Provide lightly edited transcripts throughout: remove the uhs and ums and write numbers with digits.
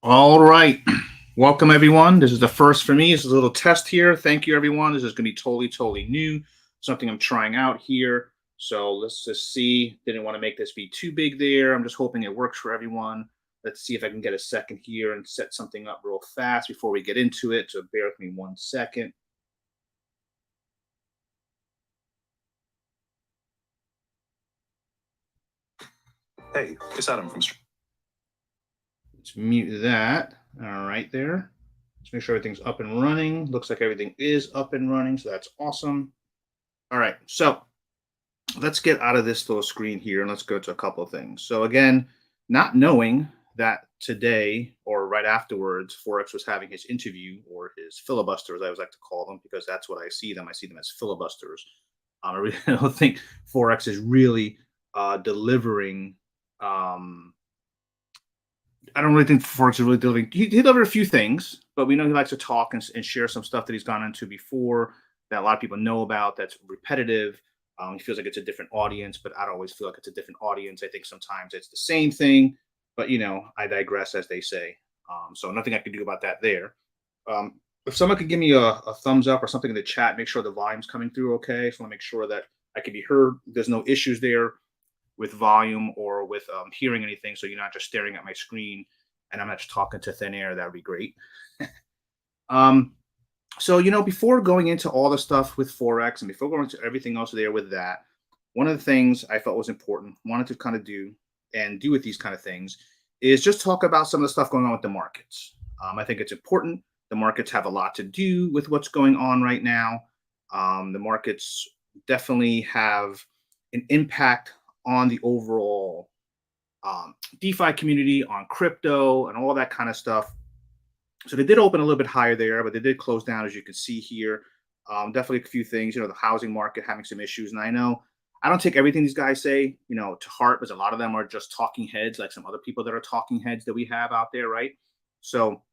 All right. Welcome, everyone. This is the first for me. This is a little test here. Thank you, everyone. This is going to be totally new, something I'm trying out here. So let's just see. Didn't want to make this be too big there. I'm just hoping it works for everyone. Let's see if I can get a second here and set something up real fast before we get into it. So bear with me 1 second. Hey, it's Adam from. Let's mute that. All right, there. Let's make sure everything's up and running. Looks like everything is up and running. So that's awesome. All right. So let's get out of this little screen here and let's go to a couple of things. So again, not knowing that today or right afterwards, Forex was having his interview or his filibuster, as I always like to call them, because that's what I see them. I see them as filibusters. I really don't think Forex is really delivering. Um, I don't really think Forex is really delivering. He delivered a few things, but we know he likes to talk and share some stuff that he's gone into before that a lot of people know about. That's repetitive. He feels like it's a different audience, but I don't always feel like it's a different audience. I think sometimes it's the same thing, but I digress, as they say. So nothing I can do about that there. If someone could give me a thumbs up or something in the chat, make sure the volume's coming through okay. So I want to make sure that I can be heard. There's no issues there with volume or with hearing anything. So you're not just staring at my screen and I'm not just talking to thin air. That would be great. um, so before going into all the stuff with Forex and before going into everything else there with that, one of the things I felt was important, wanted to kind of do and do with these kind of things is just talk about some of the stuff going on with the markets. I think it's important. The markets have a lot to do with what's going on right now. The markets definitely have an impact on the overall DeFi community, on crypto, and all that kind of stuff. So they did open a little bit higher there, but they did close down, as you can see here. Definitely a few things. The housing market having some issues, and I know I don't take everything these guys say, to heart, because a lot of them are just talking heads, like some other people that are talking heads that we have out there, right? So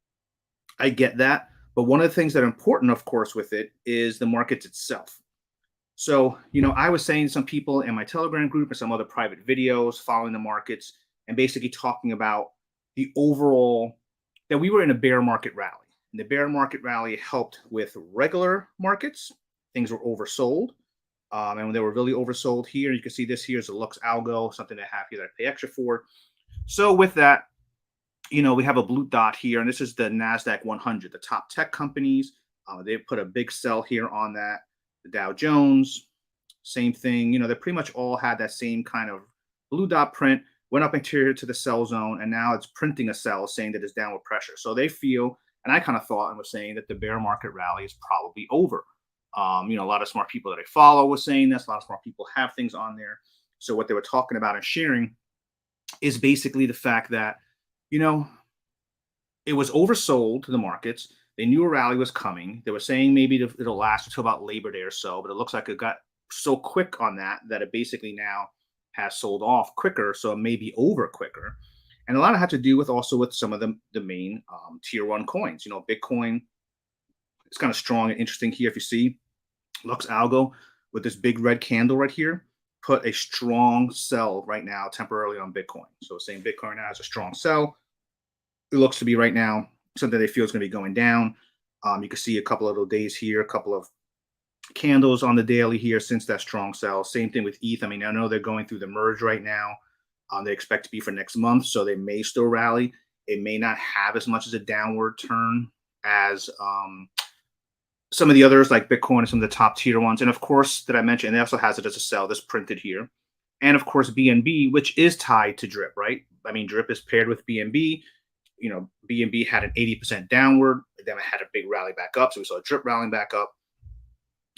I get that, but one of the things that are important, of course, with it is the markets itself. So I was saying to some people in my Telegram group and some other private videos following the markets and basically talking about the overall that we were in a bear market rally. And the bear market rally helped with regular markets. Things were oversold. And when they were really oversold here, you can see this here is a Lux Algo, something I have here that I pay extra for. So with that, we have a blue dot here, and this is the NASDAQ 100, the top tech companies. They put a big sell here on that. The Dow Jones, same thing. They pretty much all had that same kind of blue dot print, went up into the sell zone, and now it's printing a sell saying that it's downward pressure. So they feel, and I kind of thought and was saying that the bear market rally is probably over. A lot of smart people that I follow was saying this. A lot of smart people have things on there. So what they were talking about and sharing is basically the fact that, you know, it was oversold to the markets. They knew a rally was coming. They were saying maybe it'll last until about Labor Day or so, but it looks like it got so quick on that it basically now has sold off quicker, so it may be over quicker. And a lot of had to do with also with some of the main tier one coins. Bitcoin is kind of strong and interesting here. If you see Lux Algo with this big red candle right here, put a strong sell right now temporarily on Bitcoin. So saying Bitcoin now has a strong sell. It looks to be right now something they feel is going to be going down. You can see a couple of little days here, a couple of candles on the daily here since that strong sell. Same thing with ETH. I mean, I know they're going through the merge right now. They expect to be for next month, so they may still rally. It may not have as much as a downward turn as some of the others like Bitcoin and some of the top tier ones. And of course, that I mentioned, it also has it as a sell that's printed here. And of course, BNB, which is tied to Drip, right? I mean, Drip is paired with BNB. BNB had an 80% downward, then it had a big rally back up. So we saw Drip rallying back up.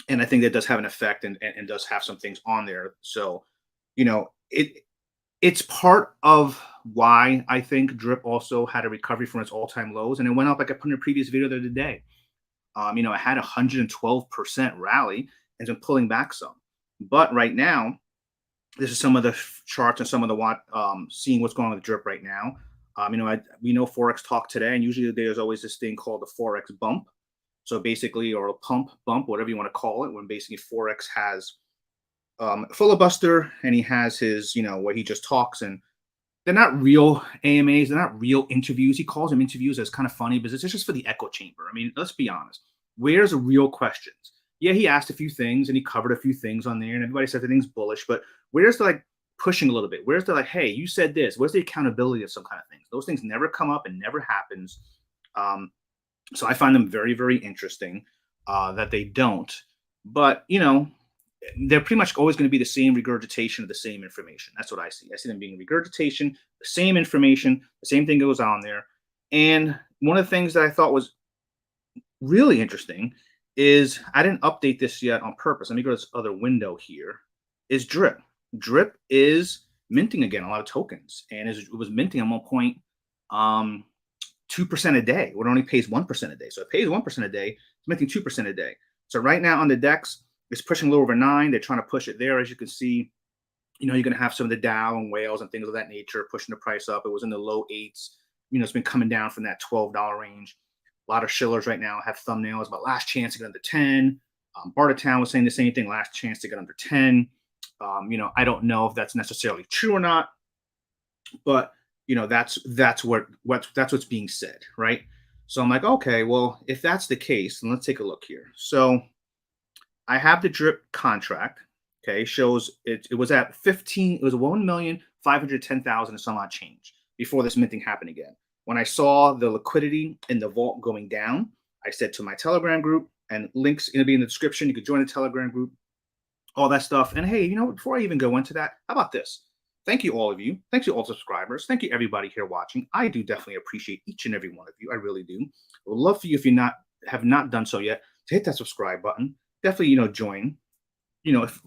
And I think that does have an effect and does have some things on there. So, it's part of why I think Drip also had a recovery from its all-time lows. And it went up, like I put in a previous video the other day. It had a 112% rally and it's been pulling back some. But right now, this is some of the charts and some of the seeing what's going on with Drip right now. We know Forex talk today, and usually there's always this thing called the Forex bump. So basically, or a pump, bump, whatever you want to call it, when basically Forex has Filibuster and he has his, where he just talks and they're not real AMAs. They're not real interviews. He calls them interviews. As kind of funny because it's just for the echo chamber. I mean, let's be honest. Where's the real questions? Yeah, he asked a few things and he covered a few things on there, and everybody said everything's bullish. But where's the like pushing a little bit? Where's the like, hey, you said this? Where's the accountability of some kind of things? Those things never come up and never happens. So I find them very, very interesting that they don't. But they're pretty much always going to be the same regurgitation of the same information. That's what I see. I see them being regurgitation, the same information, the same thing goes on there. And one of the things that I thought was really interesting is I didn't update this yet on purpose. Let me go to this other window here. Is Drip. Drip is minting again a lot of tokens, and it was minting at one point 2% a day. It only pays 1% a day. So it pays 1% a day. It's minting 2% a day. So right now on the DEX, it's pushing a little over 9. They're trying to push it there. As you can see, you're going to have some of the Dow and whales and things of that nature pushing the price up. It was in the low 8s. It's been coming down from that $12 range. A lot of shillers right now have thumbnails about last chance to get under 10. Bartertown was saying the same thing, last chance to get under 10. I don't know if that's necessarily true or not, but that's what's being said, right? So I'm like, okay, well, if that's the case, then let's take a look here. So I have the Drip contract. Okay, shows it was at 15. It was 1,510,000 and some odd change before this minting happened again. When I saw the liquidity in the vault going down, I said to my Telegram group, and links going to be in the description. You could join the Telegram group, all that stuff. And hey, before I even go into that, how about this? Thank you, all of you. Thank you, all subscribers. Thank you, everybody here watching. I do definitely appreciate each and every one of you. I really do. I would love for you, if you have not done so yet, to hit that subscribe button. Definitely, join. If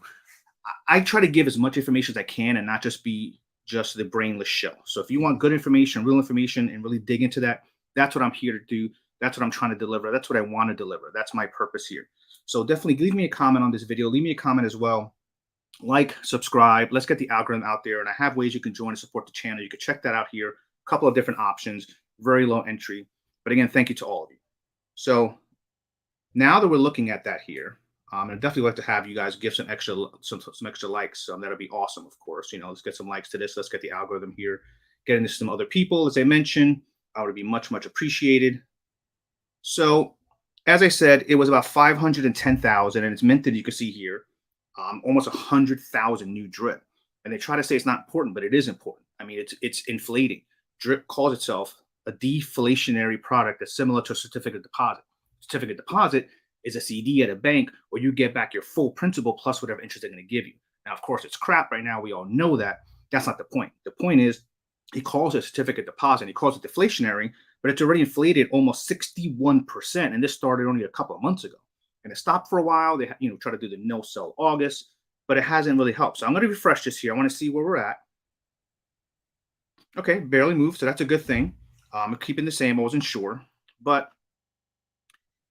I try to give as much information as I can and not just be just the brainless show. So if you want good information, real information, and really dig into that, that's what I'm here to do. That's what I'm trying to deliver. That's what I want to deliver. That's my purpose here. So definitely leave me a comment on this video. Leave me a comment as well. Like, subscribe. Let's get the algorithm out there. And I have ways you can join and support the channel. You can check that out here. A couple of different options. Very low entry. But again, thank you to all of you. So now that we're looking at that here, I'd definitely like to have you guys give some extra likes. That'll be awesome, of course. Let's get some likes to this. Let's get the algorithm here. Getting this to some other people, as I mentioned, would be much, much appreciated. So, as I said, it was about 510,000, and it's minted. You can see here, almost 100,000 new Drip. And they try to say it's not important, but it is important. I mean, it's inflating. Drip calls itself a deflationary product that's similar to a certificate deposit. Certificate deposit is a CD at a bank where you get back your full principal plus whatever interest they're going to give you. Now, of course, it's crap right now. We all know that. That's not the point. The point is he calls it a certificate deposit. He calls it deflationary, but it's already inflated almost 61%. And this started only a couple of months ago. And it stopped for a while. They try to do the no sell August, but it hasn't really helped. So I'm going to refresh this here. I want to see where we're at. Okay, barely moved. So that's a good thing. I'm keeping the same. I wasn't sure. But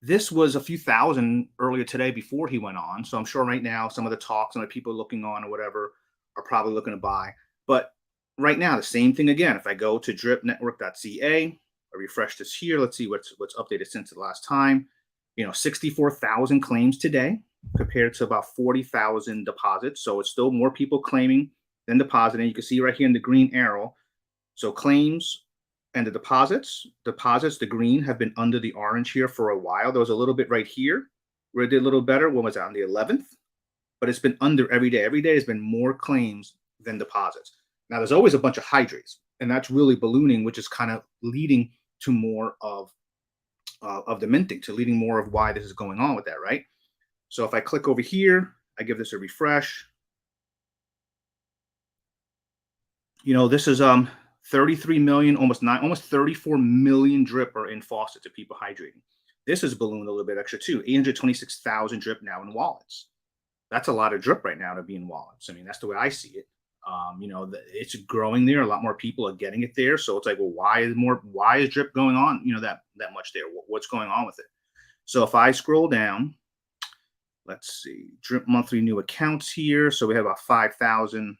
this was a few thousand earlier today before he went on. So I'm sure right now some of the talks and the people looking on or whatever are probably looking to buy. But right now, the same thing again. If I go to dripnetwork.ca, I refresh this here. Let's see what's updated since the last time. 64,000 claims today compared to about 40,000 deposits. So it's still more people claiming than depositing. You can see right here in the green arrow. So claims and the deposits, the green, have been under the orange here for a while. There was a little bit right here where it did a little better. When was that? On the 11th? But it's been under every day. Every day has been more claims than deposits. Now, there's always a bunch of hydrates, and that's really ballooning, which is kind of leading to more of the minting, to leading more of why this is going on with that, right? So if I click over here, I give this a refresh. This is 33 million, almost 34 million Drip are in faucets of people hydrating. This is ballooned a little bit extra too. 826,000 Drip now in wallets. That's a lot of Drip right now to be in wallets. I mean, that's the way I see it. It's growing there. A lot more people are getting it there. So it's like, well, why is Drip going on, that much there? What's going on with it? So if I scroll down, let's see, Drip monthly new accounts here. So we have about 5,000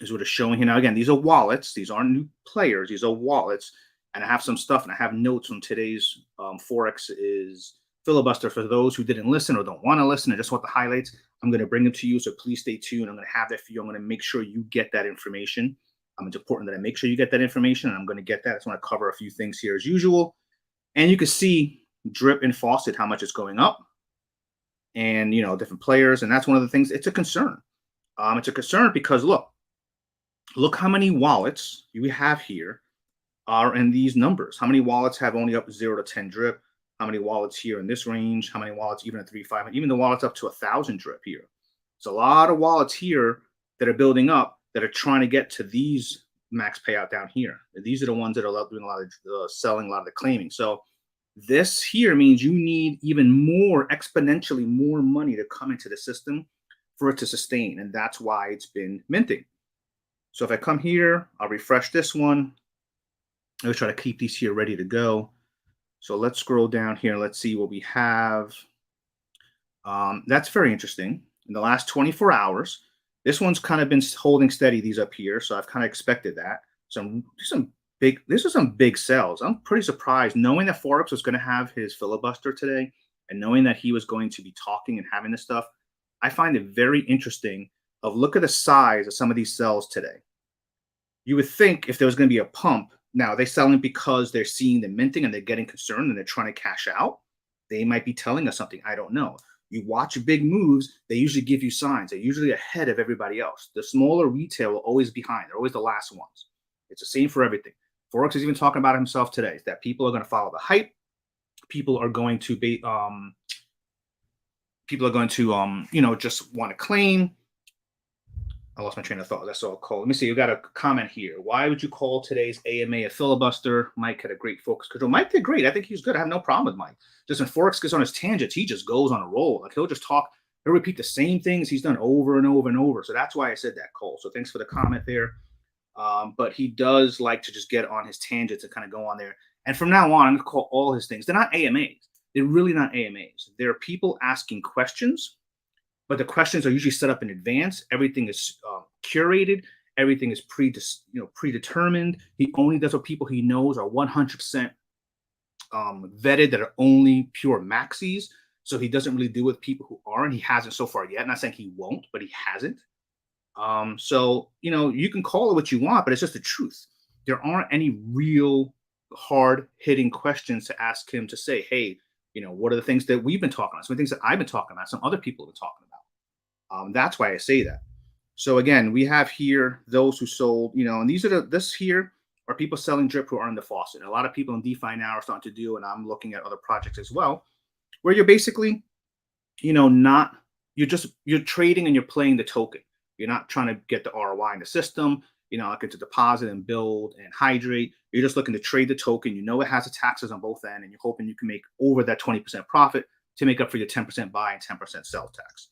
is what it's showing here. Now, again, these are wallets. These aren't new players. These are wallets. And I have some stuff, and I have notes from today's Forex is Filibuster. For those who didn't listen or don't want to listen, or just want the highlights, I'm going to bring them to you. So please stay tuned. I'm going to have that for you. I'm going to make sure you get that information. It's important that I make sure you get that information, and I'm going to get that. I just want to cover a few things here as usual. And you can see drip and faucet, how much it's going up, and different players. And that's one of the things. It's a concern. It's a concern because look how many wallets you have here are in these numbers. How many wallets have only up 0 to 10 drip? How many wallets here in this range? How many wallets even at 3, 5, even the wallets up to 1,000 drip here? It's a lot of wallets here that are building up that are trying to get to these max payout down here. These are the ones that are doing a lot of selling, a lot of the claiming. So this here means you need even more, exponentially more money to come into the system for it to sustain. And that's why it's been minting. So if I come here, I'll refresh this one. I'll try to keep these here ready to go. So let's scroll down here. Let's see what we have. That's very interesting. In the last 24 hours, this one's kind of been holding steady, these up here. So I've kind of expected that. This is some big sells. I'm pretty surprised, knowing that Forex was going to have his filibuster today and knowing that he was going to be talking and having this stuff. I find it very interesting look at the size of some of these sells today. You would think if there was going to be a pump, now they're selling because they're seeing the minting and they're getting concerned and they're trying to cash out. They might be telling us something. I don't know. You watch big moves, they usually give you signs. They're usually ahead of everybody else. The smaller retail will always be behind. They're always the last ones. It's the same for everything. Forex is even talking about himself today, that people are going to follow the hype. People are going to be, just want to claim. I lost my train of thought. That's all cool. Let me see. You got a comment here. Why would you call today's AMA a filibuster? Mike had a great focus control. Mike did great. I think he's good. I have no problem with Mike. Just when Forex gets on his tangents, he just goes on a roll. Like he'll just talk. He'll repeat the same things he's done over and over and over. So that's why I said that, Cole. So thanks for the comment there. But he does like to just get on his tangents and kind of go on there. And from now on, I'm going to call all his things. They're not AMAs. They're really not AMAs. They're people asking questions. But the questions are usually set up in advance. Everything is curated. Everything is predetermined. He only does what people he knows are 100% vetted, that are only pure maxis. So he doesn't really deal with people who aren't. He hasn't so far yet. I'm not saying he won't, but he hasn't. So you can call it what you want, but it's just the truth. There aren't any real hard-hitting questions to ask him to say, hey, what are the things that we've been talking about? Some things that I've been talking about, some other people have been talking about. That's why I say that. So again, we have here those who sold, and this here are people selling drip who are in the faucet. And a lot of people in DeFi now are starting to do, and I'm looking at other projects as well, where you're basically, you're trading and you're playing the token. You're not trying to get the ROI in the system, like to deposit and build and hydrate. You're just looking to trade the token. It has the taxes on both ends, and you're hoping you can make over that 20% profit to make up for your 10% buy and 10% sell tax.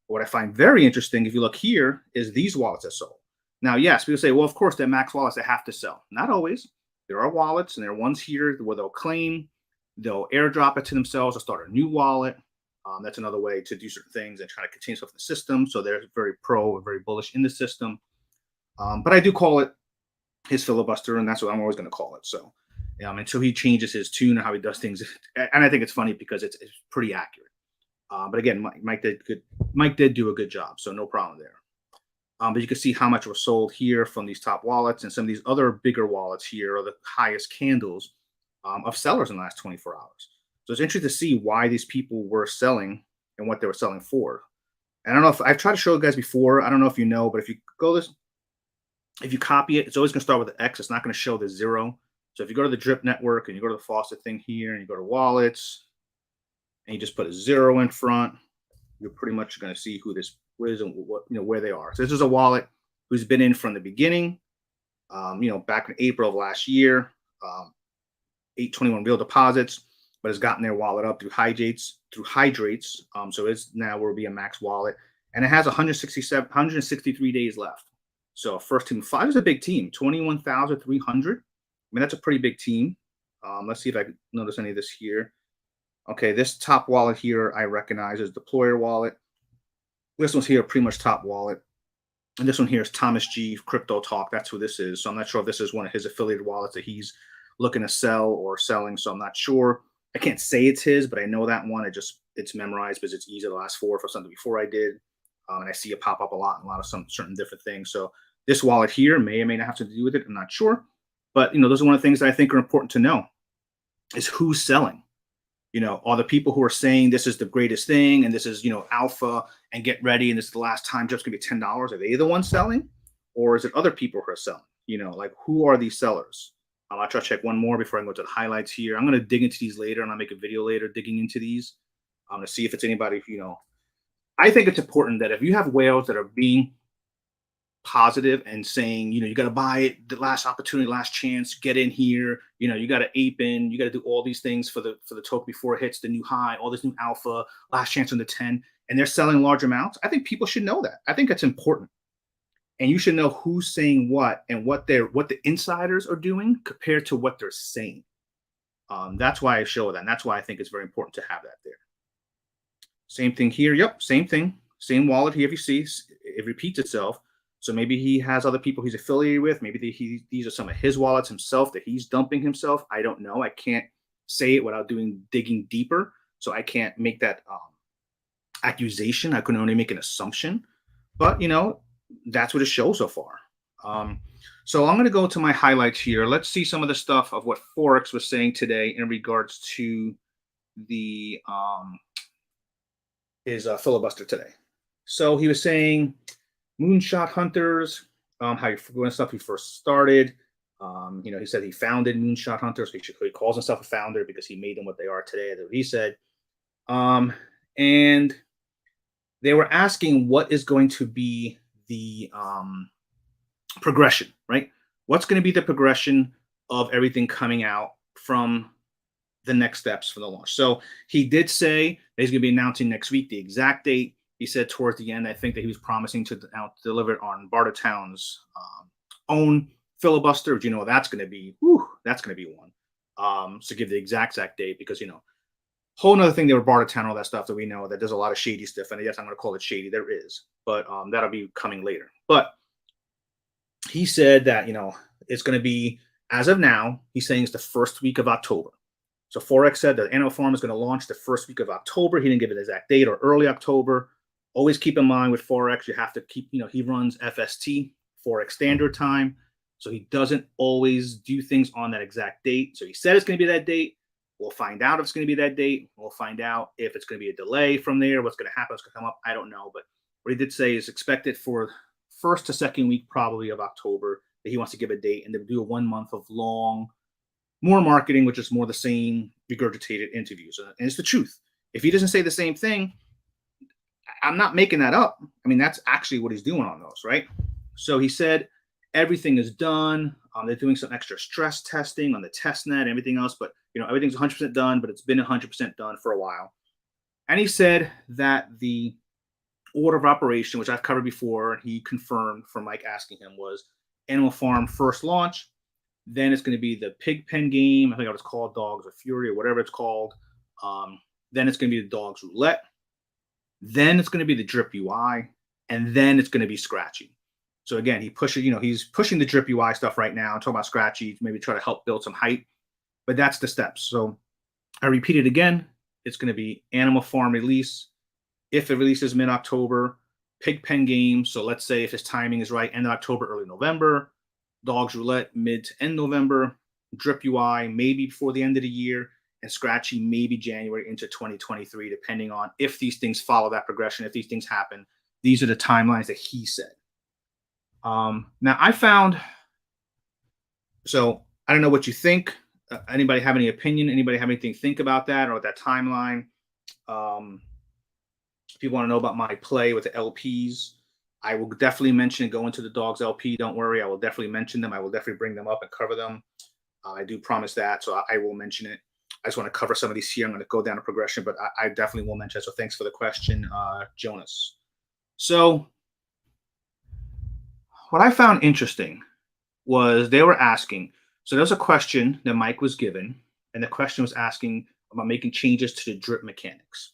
What I find very interesting, if you look here, is these wallets that sold. Now, yes, people say, well, of course, they're max wallets, they have to sell. Not always. There are wallets, and there are ones here where they'll claim, they'll airdrop it to themselves or start a new wallet. That's another way to do certain things and try to continue stuff in the system. So they're very pro and very bullish in the system. But I do call it his filibuster, and that's what I'm always going to call it. So until he changes his tune and how he does things. And I think it's funny because it's pretty accurate. But again, Mike did do a good job, so no problem there. But you can see how much was sold here from these top wallets, and some of these other bigger wallets here are the highest candles of sellers in the last 24 hours. So it's interesting to see why these people were selling and what they were selling for. And I don't know if I've tried to show you guys before. I don't know if you know, but if you copy it, it's always going to start with the X. It's not going to show the 0. So if you go to the drip network and you go to the faucet thing here and you go to wallets, and you just put a 0 in front, you're pretty much going to see who this is and where they are. So this is a wallet who's been in from the beginning, back in April of last year, 821 real deposits, but has gotten their wallet up through hydrates. So it's now will be a max wallet, and it has 163 days left. So first team 5 is a big team, 21,300. I mean, that's a pretty big team. Let's see if I can notice any of this here. Okay, this top wallet here I recognize as Deployer wallet. This one's here, pretty much top wallet. And this one here is Thomas G, Crypto Talk. That's who this is. So I'm not sure if this is one of his affiliated wallets that he's looking to sell or selling. So I'm not sure. I can't say it's his, but I know that one. It's memorized because it's easy to ask for something before I did. And I see it pop up a lot in a lot of some certain different things. So This wallet here may or may not have to do with it. I'm not sure. But, those are one of the things that I think are important to know is who's selling. Are the people who are saying this is the greatest thing and this is, alpha and get ready and this is the last time just going to be $10? Are they the ones selling? Or is it other people who are selling? Like who are these sellers? I'll try to check one more before I go to the highlights here. I'm going to dig into these later and I'll make a video later digging into these to see if it's anybody, I think it's important that if you have whales that are being positive and saying, you got to buy it, the last opportunity, last chance, get in here, you got to ape in, you got to do all these things for the token before it hits the new high, all this new alpha, last chance on the 10, and they're selling large amounts. I think people should know that. I think that's important. And you should know who's saying what and what the insiders are doing compared to what they're saying. That's why I show that. And that's why I think it's very important to have that there. Same thing here. Yep, same thing. Same wallet here. If you see, it repeats itself. So maybe he has other people he's affiliated with. Maybe these are some of his wallets himself that he's dumping himself. I don't know. I can't say it without digging deeper. So I can't make that accusation. I can only make an assumption. But, that's what it shows so far. So I'm going to go to my highlights here. Let's see some of the stuff of what Forex was saying today in regards to the his filibuster today. So he was saying moonshot hunters, how stuff he first started. He said he founded moonshot hunters. He calls himself a founder because he made them what they are today. That's what he said. And they were asking what is going to be the progression, right? What's going to be the progression of everything coming out from the next steps for the launch? So he did say that he's going to be announcing next week the exact date. He said towards the end, I think that he was promising to deliver it on Bartertown's own filibuster. But that's going to be, that's going to be one. So give the exact date because, whole nother thing, they were Bartertown, all that stuff that we know that there's a lot of shady stuff. And yes, I'm going to call it shady. There is, but that'll be coming later. But he said that, it's going to be, as of now, he's saying it's the first week of October. So Forex said that Animal Farm is going to launch the first week of October. He didn't give an exact date or early October. Always keep in mind with Forex, you have to keep, he runs FST, Forex Standard Time. So he doesn't always do things on that exact date. So he said it's going to be that date. We'll find out if it's going to be that date. We'll find out if it's going to be a delay from there. What's going to happen? What's going to come up? I don't know. But what he did say is expected for first to second week probably of October that he wants to give a date and to do a 1 month of more marketing, which is more the same regurgitated interviews. And it's the truth. If he doesn't say the same thing, I'm not making that up. I mean, that's actually what he's doing on those, right? So he said everything is done. They're doing some extra stress testing on the test net and everything else, but everything's 100% done, but it's been 100% done for a while. And he said that the order of operation, which I've covered before, and he confirmed from Mike asking him, was Animal Farm first launch. Then it's going to be the pig pen game. I think it's called Dogs of Fury or whatever it's called. Then it's going to be the Dogs Roulette. Then it's going to be the Drip UI. And then it's going to be Scratchy. So again, he's pushing the Drip UI stuff right now. I'm talking about Scratchy, maybe try to help build some hype. But that's the steps. So I repeat it again. It's going to be Animal Farm release. If it releases mid-October, pig pen game. So let's say if his timing is right, end of October, early November. Dogs Roulette mid to end November. Drip UI maybe before the end of the year. And Scratchy maybe January into 2023, depending on if these things follow that progression, if these things happen. These are the timelines that he said. Now I found, so I don't know what you think. Anybody have any opinion? Anybody have anything to think about that or that timeline? If you want to know about my play with the LPs, I will definitely mention go into the Dogs LP. Don't worry. I will definitely mention them. I will definitely bring them up and cover them. I do promise that. So I will mention it. I just want to cover some of these here. I'm going to go down a progression, but I definitely will mention it. So thanks for the question, Jonas. So what I found interesting was they were asking, so there was a question that Mike was given, and the question was asking about making changes to the drip mechanics.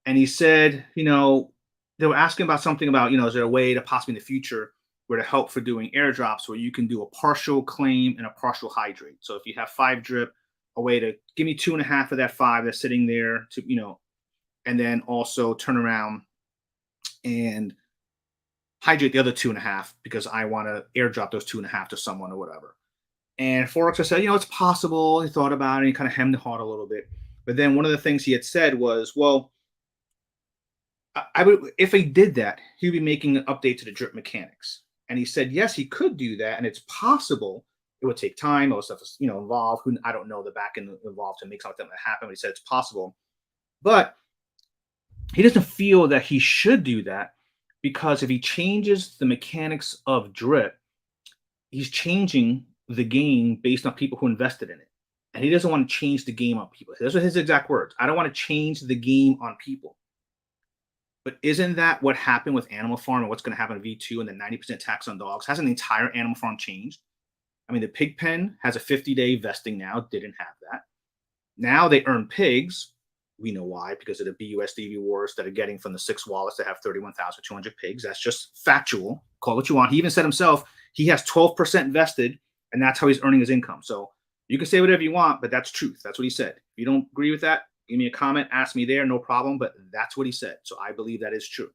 And he said, they were asking about something about, is there a way to possibly in the future where to help for doing airdrops where you can do a partial claim and a partial hydrate. So if you have 5 drip, a way to give me 2.5 of that 5 that's sitting there to, and then also turn around and hydrate the other 2.5 because I want to airdrop those 2.5 to someone or whatever. And Forex said, it's possible. He thought about it. He kind of hemmed and hawed a little bit. But then one of the things he had said was, well, I would, if he did that, he would be making an update to the drip mechanics. And he said, yes, he could do that, and it's possible. It would take time. All stuff is, involved. I don't know the back end involved to make something like that happen. But he said it's possible, but he doesn't feel that he should do that because if he changes the mechanics of drip, he's changing the game based on people who invested in it, and he doesn't want to change the game on people. Those are his exact words. I don't want to change the game on people. But isn't that what happened with Animal Farm and what's going to happen with V2 and the 90% tax on dogs? Hasn't the entire Animal Farm changed? I mean, the pig pen has a 50-day vesting now. Didn't have that. Now they earn pigs. We know why, because of the BUSD rewards that are getting from the 6 wallets that have 31,200 pigs. That's just factual. Call what you want. He even said himself he has 12% vested, and that's how he's earning his income. So you can say whatever you want, but that's truth. That's what he said. If you don't agree with that, give me a comment, ask me there, no problem. But that's what he said. So I believe that is true.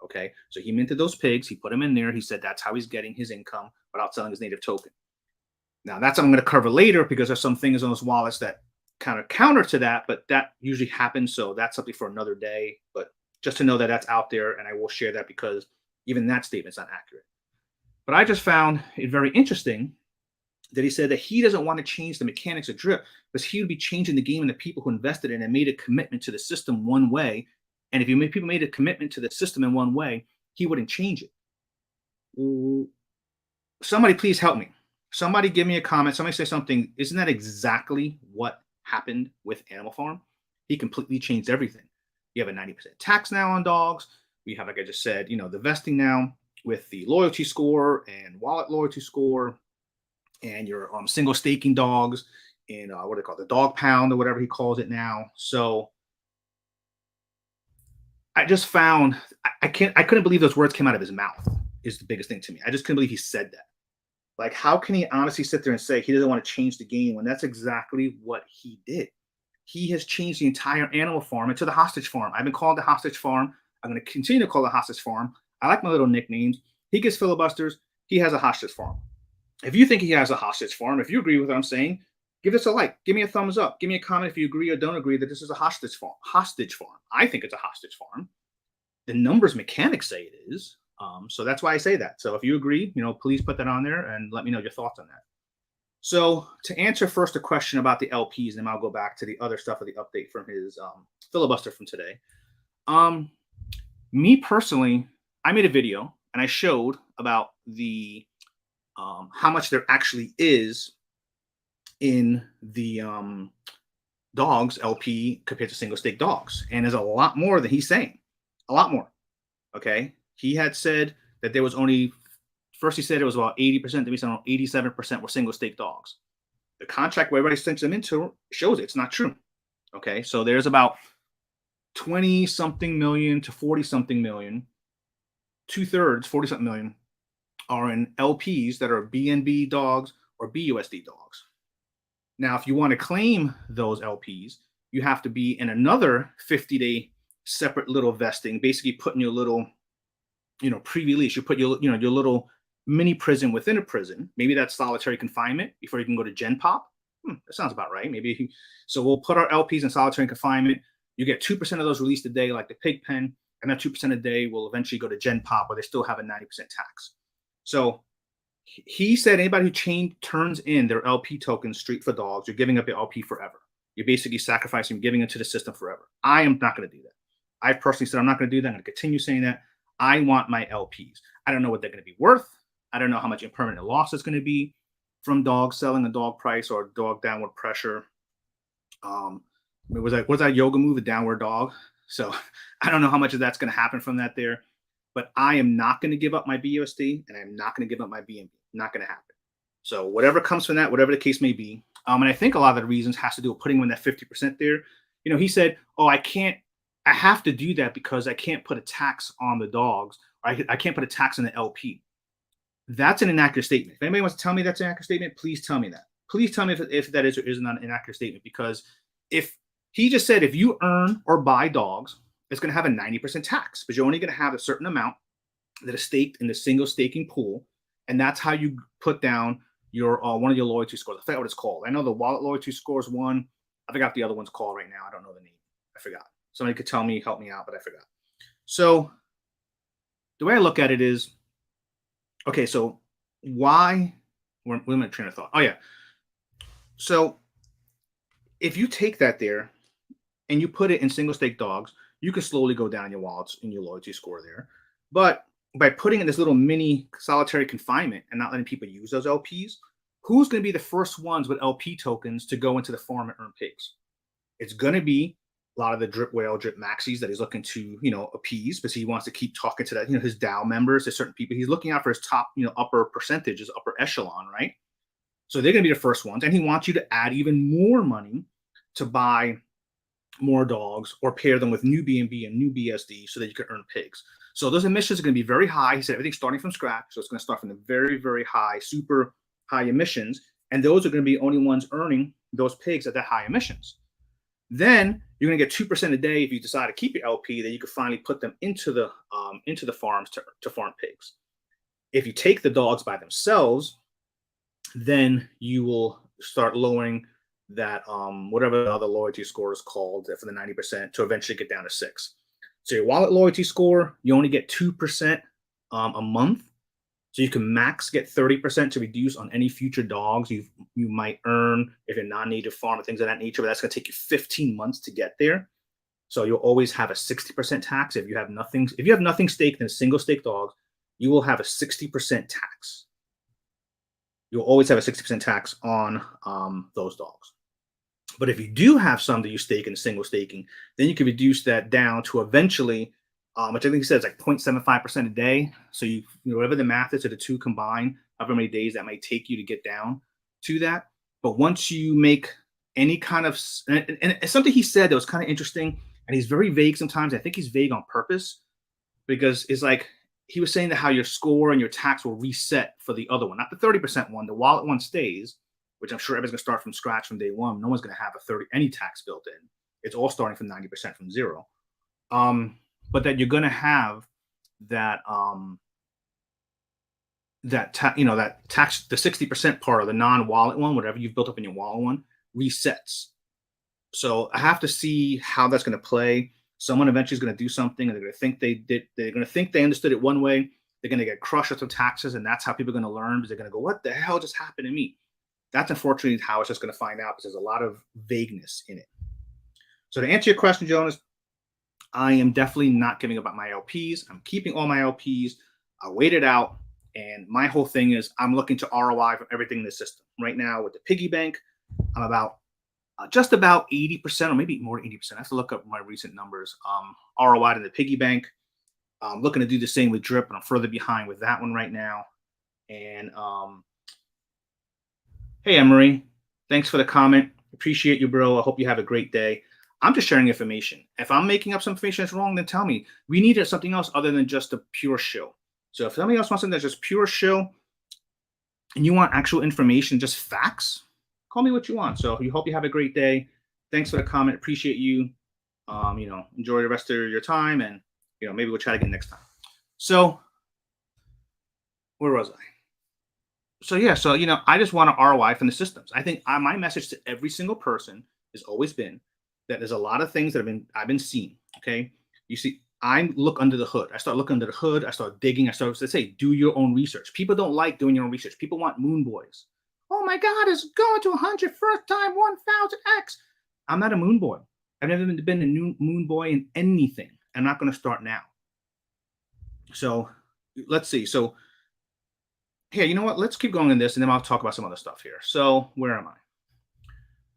Okay. So he minted those pigs. He put them in there. He said that's how he's getting his income without selling his native token. Now, that's what I'm going to cover later because there's some things on those wallets that kind of counter to that, but that usually happens. So that's something for another day. But just to know that that's out there, and I will share that because even that statement's not accurate. But I just found it very interesting that he said that he doesn't want to change the mechanics of drip because he would be changing the game and the people who invested in it and made a commitment to the system one way. And if people made a commitment to the system in one way, he wouldn't change it. Somebody please help me. Somebody give me a comment. Somebody say something. Isn't that exactly what happened with Animal Farm? He completely changed everything. You have a 90% tax now on dogs. We have, like I just said, the vesting now with the loyalty score and wallet loyalty score and your single staking dogs and what do they call it, the dog pound or whatever he calls it now. So I just found I couldn't believe those words came out of his mouth is the biggest thing to me. I just couldn't believe he said that. Like, how can he honestly sit there and say he doesn't want to change the game when that's exactly what he did? He has changed the entire Animal Farm into the hostage farm. I've been called the hostage farm. I'm going to continue to call it hostage farm. I like my little nicknames. He gets filibusters. He has a hostage farm. If you think he has a hostage farm, if you agree with what I'm saying, give us a like. Give me a thumbs up. Give me a comment if you agree or don't agree that this is a hostage farm. Hostage farm. I think it's a hostage farm. The numbers mechanics say it is. So that's why I say that. So if you agree, please put that on there and let me know your thoughts on that. So to answer first a question about the LPs, and then I'll go back to the other stuff of the update from his filibuster from today. Me personally, I made a video and I showed about the how much there actually is in the dogs LP compared to single stake dogs, and there's a lot more than he's saying. A lot more. Okay. He had said that there was only, first he said it was about 80%, then he said 87% were single stake dogs. The contract where everybody sent them into shows it's not true. Okay, so there's about 20 something million to 40 something million, 2/3, 40 something million are in LPs that are BNB dogs or BUSD dogs. Now, if you want to claim those LPs, you have to be in another 50-day separate little vesting, basically putting your little pre-release. You put your your little mini prison within a prison. Maybe that's solitary confinement before you can go to Gen Pop. That sounds about right. Maybe so. We'll put our LPs in solitary confinement. You get 2% of those released a day, like the pig pen, and that 2% a day will eventually go to Gen Pop, where they still have a 90% tax. So he said anybody who turns in their LP token straight for dogs, you're giving up your LP forever. You're basically sacrificing, giving it to the system forever. I am not going to do that. I personally said I'm not going to do that. I'm going to continue saying that. I want my LPs. I don't know what they're going to be worth. I don't know how much impermanent loss is going to be from dogs selling a dog price or dog downward pressure. It was like, what's that yoga move? A downward dog. So I don't know how much of that's going to happen from that there. But I am not going to give up my BUSD and I'm not going to give up my BNB. Not going to happen. So whatever comes from that, whatever the case may be. And I think a lot of the reasons has to do with putting him in that 50% there. He said, I have to do that because I can't put a tax on the dogs. I can't put a tax on the LP. That's an inaccurate statement. If anybody wants to tell me that's an accurate statement, please tell me that. Please tell me if that is or isn't an inaccurate statement. Because if he just said if you earn or buy dogs, it's going to have a 90% tax, but you're only going to have a certain amount. that is staked in the single staking pool, and that's how you put down your one of your loyalty scores. I forgot what it's called. I know the wallet loyalty score is one. I forgot the other one's called right now. I don't know the name. I forgot. Somebody could tell me, help me out, but I forgot. So the way I look at it is, okay, so why? We're in a train of thought. Oh yeah. So if you take that there and you put it in single stake dogs, you can slowly go down your wallets and your loyalty score there. But by putting in this little mini solitary confinement and not letting people use those LPs, who's going to be the first ones with LP tokens to go into the farm and earn pigs? It's going to be a lot of the drip whale, drip maxis that he's looking to, appease because he wants to keep talking to that, his DAO members, to certain people. He's looking out for his top, upper percentages, upper echelon, right? So they're going to be the first ones. And he wants you to add even more money to buy more dogs or pair them with new BNB and new BSD so that you can earn pigs. So those emissions are going to be very high. He said everything's starting from scratch. So it's going to start from the very, very high, super high emissions. And those are going to be the only ones earning those pigs at that high emissions. Then you're going to get 2% a day if you decide to keep your LP. Then you can finally put them into the farms to farm pigs. If you take the dogs by themselves, then you will start lowering that whatever the other loyalty score is called for the 90% to eventually get down to 6. So your wallet loyalty score, you only get 2% a month. So you can max get 30% to reduce on any future dogs you might earn if you're non-native farm and things of that nature, but that's going to take you 15 months to get there. So you'll always have a 60% tax. If you have nothing staked in a single stake dog, you will have a 60% tax. You'll always have a 60% tax on those dogs. But if you do have some that you stake in single staking, then you can reduce that down to eventually, which I think he says like 0.75% a day. So whatever the math is to the two combined, however many days that might take you to get down to that. But once you make any kind of, and something he said that was kind of interesting, and he's very vague sometimes. I think he's vague on purpose because it's like he was saying that how your score and your tax will reset for the other one, not the 30% one. The wallet one stays, which I'm sure everyone's going to start from scratch from day one. No one's going to have any tax built in. It's all starting from 90% from zero. But that you're going to have that that tax, the 60% part of the non-wallet one, whatever you've built up in your wallet one, resets. So I have to see how that's going to play. Someone eventually is going to do something, and they're going to think they did. They're going to think they understood it one way. They're going to get crushed with some taxes, and that's how people are going to learn. Because they're going to go, "What the hell just happened to me?" That's unfortunately how it's just going to find out because there's a lot of vagueness in it. So to answer your question, Jonas, I am definitely not giving up my LPs. I'm keeping all my LPs. I waited out, and my whole thing is I'm looking to ROI from everything in the system. Right now with the piggy bank, I'm about just about 80% or maybe more than 80%. I have to look up my recent numbers. ROI in the piggy bank. I'm looking to do the same with Drip, and I'm further behind with that one right now. And hey, Emery, thanks for the comment. Appreciate you, bro. I hope you have a great day. I'm just sharing information. If I'm making up some information that's wrong, then tell me. We need something else other than just a pure shill. So if somebody else wants something that's just pure shill and you want actual information, just facts, call me what you want. So we hope you have a great day. Thanks for the comment. Appreciate you. Enjoy the rest of your time, and maybe we'll try again next time. So where was I? So I just want to ROI from the systems. I think my message to every single person has always been that there's a lot of things that I've been seeing. Okay, you see, I look under the hood. I start looking under the hood. I start digging. I start to say, do your own research. People don't like doing your own research. People want moon boys. Oh my God, it's going to 100 first time 1000x. I'm not a moon boy. I've never been a new moon boy in anything. I'm not going to start now. So let's see. So here, you know what? Let's keep going in this, and then I'll talk about some other stuff here. So where am I?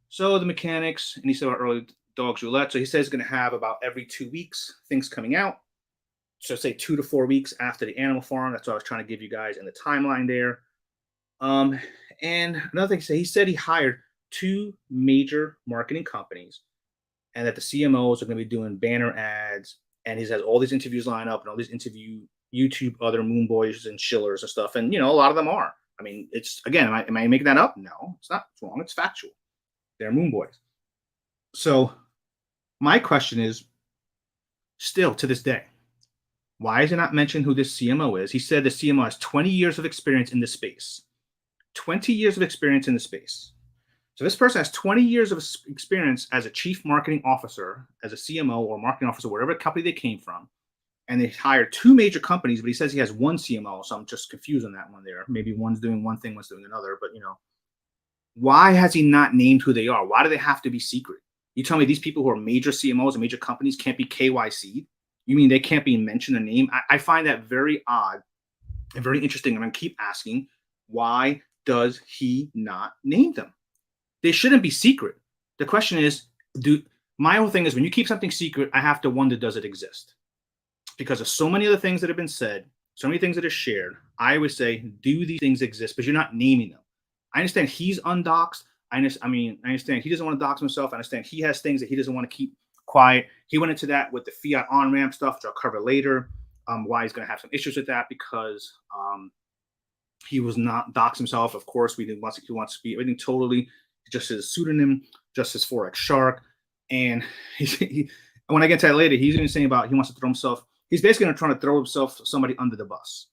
So the mechanics, and he said about early dogs roulette. So he says he's going to have about every 2 weeks things coming out. So say 2 to 4 weeks after the animal farm. That's what I was trying to give you guys in the timeline there. And another thing, he said he hired 2 major marketing companies, and that the CMOs are going to be doing banner ads. And he has all these interviews lined up, and all these YouTube other moon boys and shillers and stuff. And a lot of them are. I mean, it's again, am I making that up? No, it's not. It's wrong. It's factual. They're moon boys. So my question is, still to this day, Why is it not mentioned who this CMO is? He said the CMO has 20 years of experience in the space. 20 years of experience in the space. So this person has 20 years of experience as a chief marketing officer, as a CMO or marketing officer, whatever company they came from. And they hired two major companies, but he says he has one CMO. So I'm just confused on that one there. Maybe one's doing one thing, one's doing another. But, why has he not named who they are? Why do they have to be secret? You tell me these people who are major CMOs and major companies can't be KYC? You mean they can't be mentioned a name? I find that very odd and very interesting. I'm going to keep asking, why does he not name them? They shouldn't be secret. The question is, my whole thing is when you keep something secret, I have to wonder, does it exist? Because of so many other things that have been said, so many things that are shared, I would say, do these things exist? But you're not naming them. I understand he's undoxed. I understand he doesn't want to dox himself. I understand he has things that he doesn't want to keep quiet. He went into that with the fiat on-ramp stuff, which I'll cover later, why he's going to have some issues with that because he was not dox himself. Of course, he wants to be everything totally just his pseudonym, just his Forex shark. And when I get to that later, he's even saying about he wants to throw himself. He's basically trying to throw himself somebody under the bus.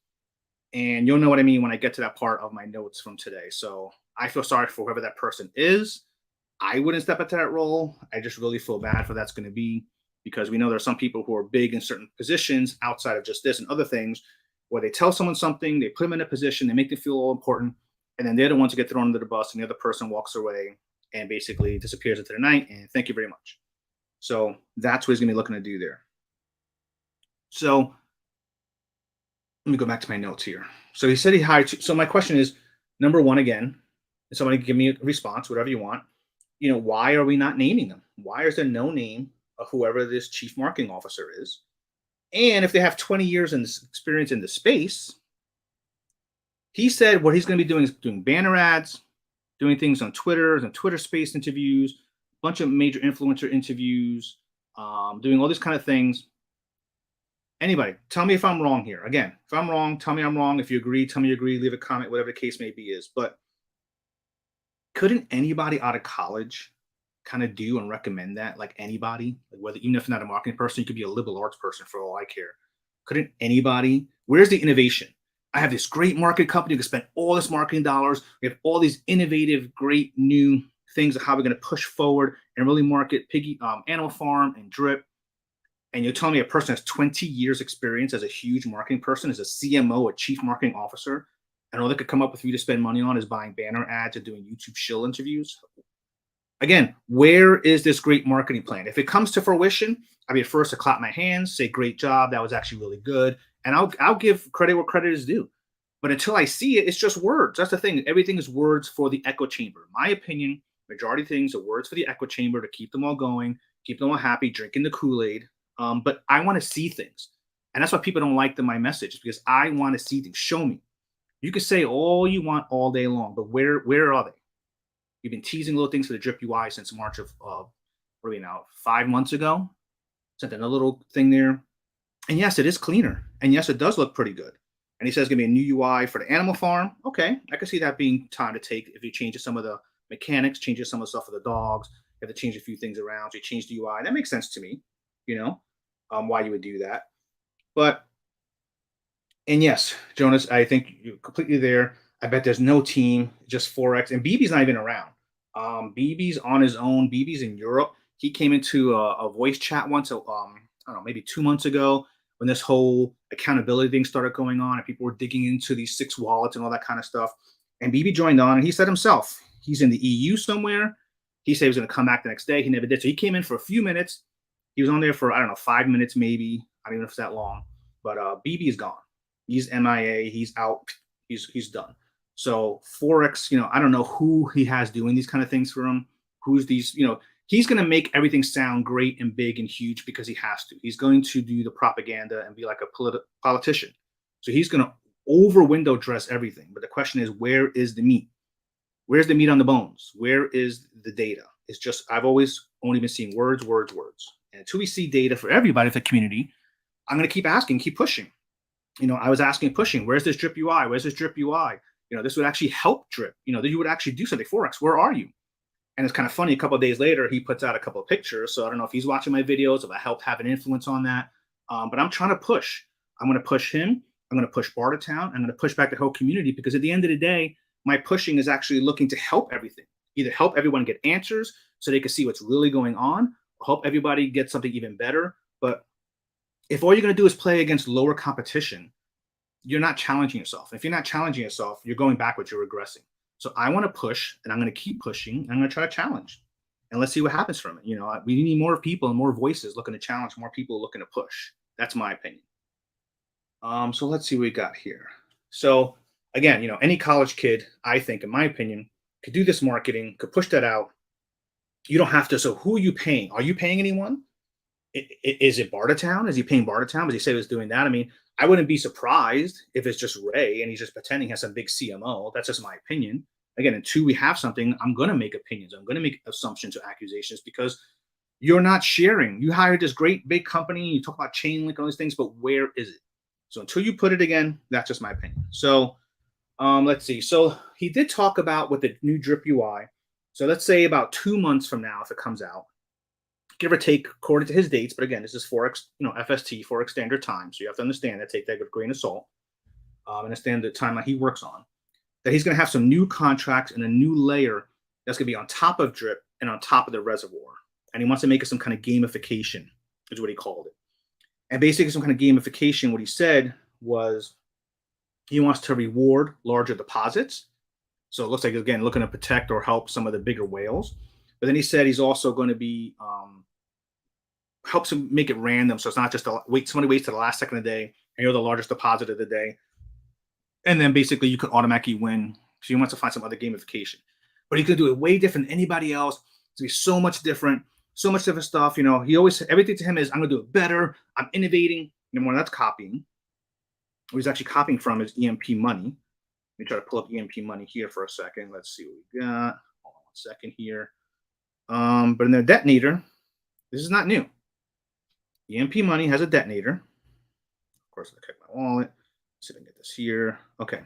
And you'll know what I mean when I get to that part of my notes from today. So I feel sorry for whoever that person is. I wouldn't step into that role. I just really feel bad for that's going to be because we know there are some people who are big in certain positions outside of just this and other things where they tell someone something, they put them in a position, they make them feel all important, and then they're the ones who get thrown under the bus and the other person walks away and basically disappears into the night. And thank you very much. So that's what he's going to be looking to do there. So let me go back to my notes here. So he said he hired two. So my question is, number one, again, somebody give me a response, whatever you want. Why are we not naming them? Why is there no name of whoever this chief marketing officer is? And if they have 20 years in this experience in the space, he said what he's going to be doing is doing banner ads, doing things on Twitter and Twitter space interviews, a bunch of major influencer interviews, doing all these kind of things. Anybody, tell me if I'm wrong here. Again, if I'm wrong, tell me I'm wrong. If you agree, tell me you agree. Leave a comment, whatever the case may be is. But couldn't anybody out of college kind of do and recommend that? Like anybody, like whether even if you're not a marketing person, you could be a liberal arts person for all I care. Couldn't anybody? Where's the innovation? I have this great marketing company who can spend all this marketing dollars. We have all these innovative, great new things of how we're going to push forward and really market Animal Farm and Drip. And you're telling me a person has 20 years experience as a huge marketing person, as a CMO, a chief marketing officer, and all they could come up with for you to spend money on is buying banner ads and doing YouTube shill interviews? Again, where is this great marketing plan? If it comes to fruition, I'll be the first to clap my hands, say, great job. That was actually really good. And I'll give credit where credit is due. But until I see it, it's just words. That's the thing. Everything is words for the echo chamber. In my opinion, majority of things are words for the echo chamber to keep them all going, keep them all happy, drinking the Kool-Aid. But I want to see things. And that's why people don't like my message, because I want to see things. Show me. You can say all you want all day long, but where are they? You've been teasing little things for the Drip UI since March of, what are we now, 5 months ago? Sent another little thing there. And yes, it is cleaner. And yes, it does look pretty good. And he says it's going to be a new UI for the Animal Farm. Okay, I can see that being time to take if you change some of the mechanics, changes some of the stuff for the dogs. You have to change a few things around. So you change the UI. That makes sense to me, why you would do that. And yes, Jonas, I think you're completely there. I bet there's no team, just Forex. And BB's not even around. BB's on his own. BB's in Europe. He came into a voice chat once, I don't know, maybe 2 months ago when this whole accountability thing started going on and people were digging into these 6 wallets and all that kind of stuff. And BB joined on and he said himself, he's in the EU somewhere. He said he was going to come back the next day. He never did. So he came in for a few minutes. He was on there for, 5 minutes maybe. I don't know if it's that long. But BB is gone. He's MIA. He's out. He's done. So Forex, I don't know who he has doing these kind of things for him. Who's these, he's going to make everything sound great and big and huge because he has to. He's going to do the propaganda and be like a politician. So he's going to over window dress everything. But the question is, where is the meat? Where's the meat on the bones? Where is the data? It's just, I've always only been seeing words. And until we see data for everybody, for the community, I'm going to keep asking, keep pushing. I was asking, pushing, where's this Drip UI? Where's this Drip UI? This would actually help Drip. That you would actually do something. Forex, where are you? And it's kind of funny. A couple of days later, he puts out a couple of pictures. So I don't know if he's watching my videos, if I helped have an influence on that. But I'm trying to push. I'm going to push him. I'm going to push Bartertown. I'm going to push back the whole community, because at the end of the day, my pushing is actually looking to help everything. Either help everyone get answers so they can see what's really going on, or help everybody get something even better. But if all you're going to do is play against lower competition, you're not challenging yourself. If you're not challenging yourself, you're going backwards, you're regressing. So I want to push, and I'm going to keep pushing, and I'm going to try to challenge. And let's see what happens from it. We need more people and more voices looking to challenge, more people looking to push. That's my opinion. So let's see what we got here. So again, any college kid, I think, in my opinion, could do this marketing, could push that out. You don't have to. So who are you paying? Are you paying anyone? Is it Bartertown? Is he paying Bartertown? Because he said he was doing that. I mean, I wouldn't be surprised if it's just Ray and he's just pretending he has some big CMO. That's just my opinion. Again, until we have something, I'm going to make opinions. I'm going to make assumptions or accusations, because you're not sharing. You hired this great big company. You talk about chain link and all these things, but where is it? So until you put it again, that's just my opinion. So let's see. So he did talk about with the new drip UI. So let's say about 2 months from now, if it comes out, give or take, according to his dates. But again, this is Forex, FST, Forex Standard Time. So you have to understand that, take that with a grain of salt. Understand the timeline he works on. That he's going to have some new contracts and a new layer that's going to be on top of drip and on top of the reservoir. And he wants to make it some kind of gamification, is what he called it. And basically some kind of gamification, what he said was he wants to reward larger deposits. So it looks like, again, looking to protect or help some of the bigger whales. But then he said he's also going to be helps him make it random. So it's not just somebody waits to the last second of the day and you're the largest deposit of the day. And then basically you could automatically win. So he wants to find some other gamification. But he's going to do it way different than anybody else. It's going to be so much different stuff. He always, everything to him is, I'm going to do it better. I'm innovating. More that's copying. What he's actually copying from is EMP money. Let me try to pull up EMP money here for a second. Let's see what we got. Hold on 1 second here. But in their detonator, this is not new. EMP money has a detonator. Of course, I'll check my wallet. See if I can get this here. Okay.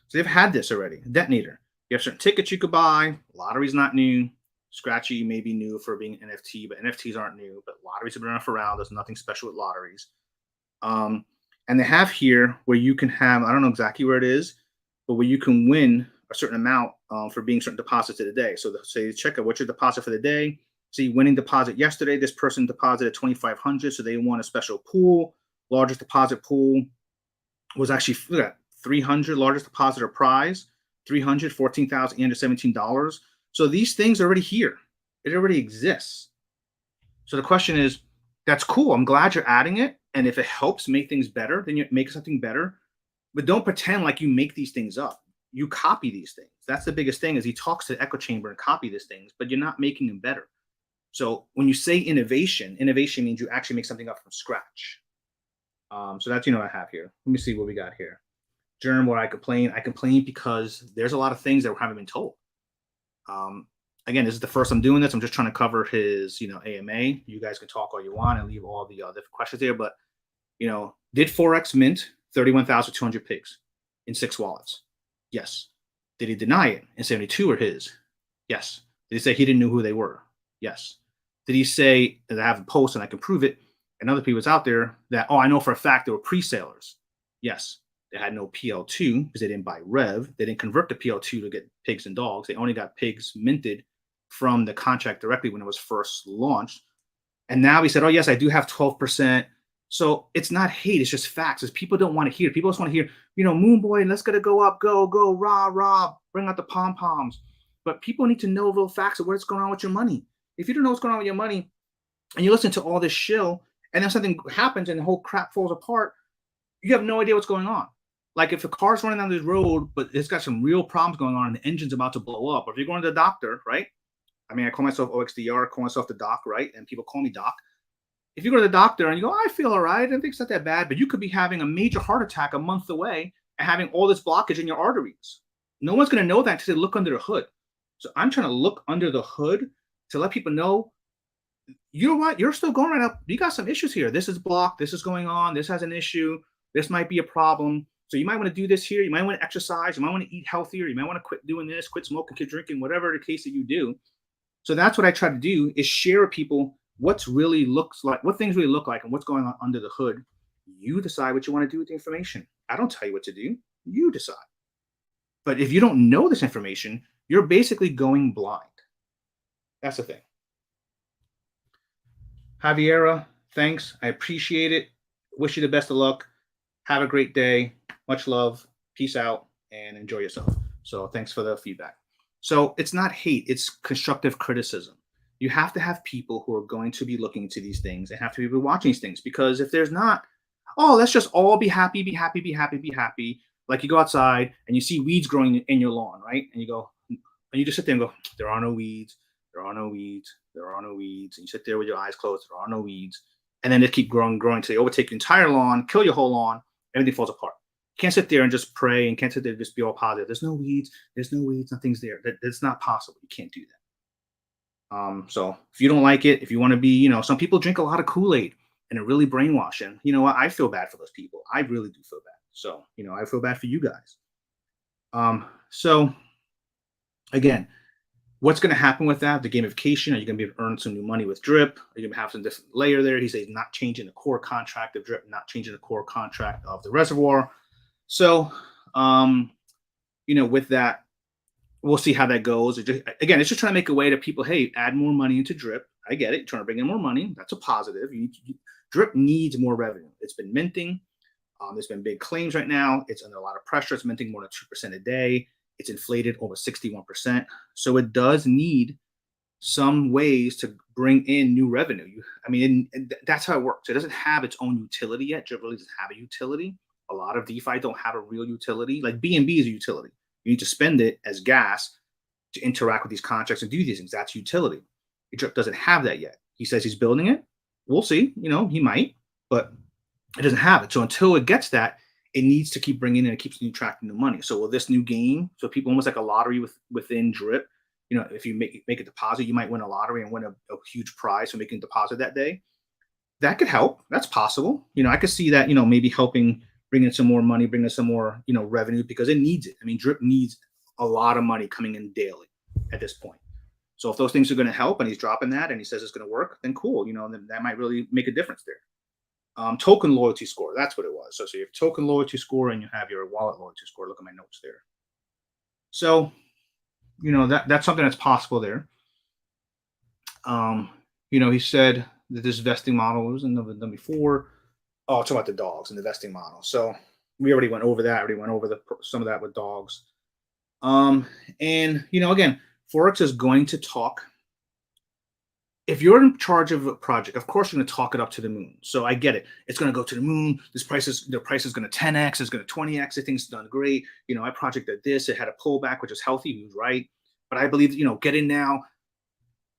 So they've had this already. A detonator. You have certain tickets you could buy. Lottery's not new. Scratchy may be new for being NFT, but NFTs aren't new. But lotteries have been around for a while. There's nothing special with lotteries. And they have here where you can have, I don't know exactly where it is, but where you can win a certain amount for being certain deposits of the day. So say check out what's your deposit for the day. See, winning deposit yesterday, this person deposited 2,500, so they won a special pool. Largest deposit pool was actually 300. Largest deposit or prize, $14,817. So these things are already here. It already exists. So the question is, that's cool. I'm glad you're adding it. And if it helps make things better, then you make something better. But don't pretend like you make these things up. You copy these things. That's the biggest thing, is he talks to the echo chamber and copy these things, but you're not making them better. So when you say innovation means you actually make something up from scratch. So that's, what I have here. Let me see what we got here. Germ, what I complain because there's a lot of things that haven't been told. Again, this is the first I'm doing this. I'm just trying to cover his, AMA. You guys can talk all you want and leave all the different questions there. But, did Forex mint 31,200 pigs in 6 wallets? Yes. Did he deny it and 72 are his? Yes. Did he say he didn't know who they were? Yes. Did he say that I have a post and I can prove it, and other people's out there that, I know for a fact they were pre-sailers? Yes. They had no PL2 because they didn't buy Rev. They didn't convert to PL2 to get pigs and dogs. They only got pigs minted from the contract directly when it was first launched. And now he said, yes, I do have 12%. So it's not hate. It's just facts. It's people don't want to hear. People just want to hear, Moon Boy, let's get it go up, go, rah, rah, bring out the pom-poms. But people need to know real facts of what's going on with your money. If you don't know what's going on with your money and you listen to all this shill and then something happens and the whole crap falls apart, you have no idea what's going on. Like if a car's running down this road, but it's got some real problems going on and the engine's about to blow up, or if you're going to the doctor, right? I mean, I call myself OXDR, call myself the doc, right? And people call me doc. If you go to the doctor and you go, I feel all right, I think it's not that bad, but you could be having a major heart attack a month away and having all this blockage in your arteries. No one's going to know that until they look under the hood. So I'm trying to look under the hood to let people know, you know what, you're still going right up. You got some issues here. This is blocked. This is going on. This has an issue. This might be a problem. So you might want to do this here. You might want to exercise. You might want to eat healthier. You might want to quit doing this, quit smoking, quit drinking, whatever the case that you do. So that's what I try to do, is share with people what's really looks like, what things really look like and what's going on under the hood. You decide what you want to do with the information. I don't tell you what to do. You decide. But if you don't know this information, you're basically going blind. That's the thing. Javiera, thanks. I appreciate it. Wish you the best of luck. Have a great day. Much love. Peace out and enjoy yourself. So thanks for the feedback. So it's not hate, it's constructive criticism. You have to have people who are going to be looking into these things and have to be watching these things, because if there's not, oh, let's just all be happy, be happy, be happy, be happy. Like you go outside and you see weeds growing in your lawn, right? And you go, and you just sit there and go, there are no weeds, there are no weeds, there are no weeds. And you sit there with your eyes closed, there are no weeds. And then they keep growing, growing until they overtake your entire lawn, kill your whole lawn, everything falls apart. You can't sit there and just pray and can't sit there and just be all positive. There's no weeds, nothing's there. That's not possible. You can't do that. So if you don't like it, if you want to be, some people drink a lot of Kool-Aid and are really brainwashing. You know what? I feel bad for those people. I really do feel bad. So, I feel bad for you guys. So again, what's going to happen with that? The gamification, are you going to be able to earn some new money with drip? Are you going to have some different layer there? He says not changing the core contract of drip, not changing the core contract of the reservoir. So, with that, we'll see how that goes. It's just trying to make a way to people, hey, add more money into drip. I get it. You're trying to bring in more money. That's a positive. Drip needs more revenue. It's been minting. There's been big claims right now. It's under a lot of pressure. It's minting more than 2% a day. It's inflated over 61%. So it does need some ways to bring in new revenue. That's how it works. It doesn't have its own utility yet. Drip really doesn't have a utility. A lot of DeFi don't have a real utility. Like BNB is a utility. You need to spend it as gas to interact with these contracts and do these things. That's utility. Drip doesn't have that yet. He says he's building it. We'll see. He might, but it doesn't have it. So until it gets that, it needs to keep bringing in and it keeps attracting new money. So will this new game, so people almost like a lottery within drip, if you make a deposit, you might win a lottery and win a huge prize for making a deposit that day. That could help. That's possible. I could see that, maybe helping bring in some more money, bring in some more, revenue, because it needs it. Drip needs a lot of money coming in daily at this point. So if those things are going to help and he's dropping that and he says it's going to work, then cool. Then that might really make a difference there. Token loyalty score. That's what it was. So you have token loyalty score and you have your wallet loyalty score. Look at my notes there. So, that's something that's possible there. He said that this vesting model was done before. Oh, talking about the dogs and the vesting model. So we already went over that. I already went over some of that with dogs. And again, Forex is going to talk. If you're in charge of a project, of course you're going to talk it up to the moon. So I get it. It's going to go to the moon. The price is going to 10x. It's going to 20x. I think it's done great. I project did this. It had a pullback, which is healthy. He was right. But I believe, get in now.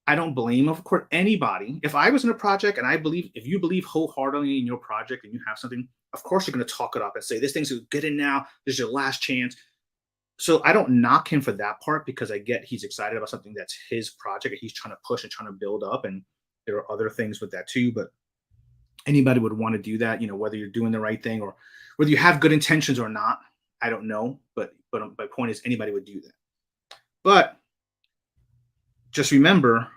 I don't blame, of course, anybody. If I was in a project and if you believe wholeheartedly in your project and you have something, of course you're going to talk it up and say, this thing's get in now. This is your last chance. So I don't knock him for that part, because I get he's excited about something that's his project and he's trying to push and trying to build up. And there are other things with that too. But anybody would want to do that, whether you're doing the right thing or whether you have good intentions or not, I don't know. But my point is anybody would do that. But just remember,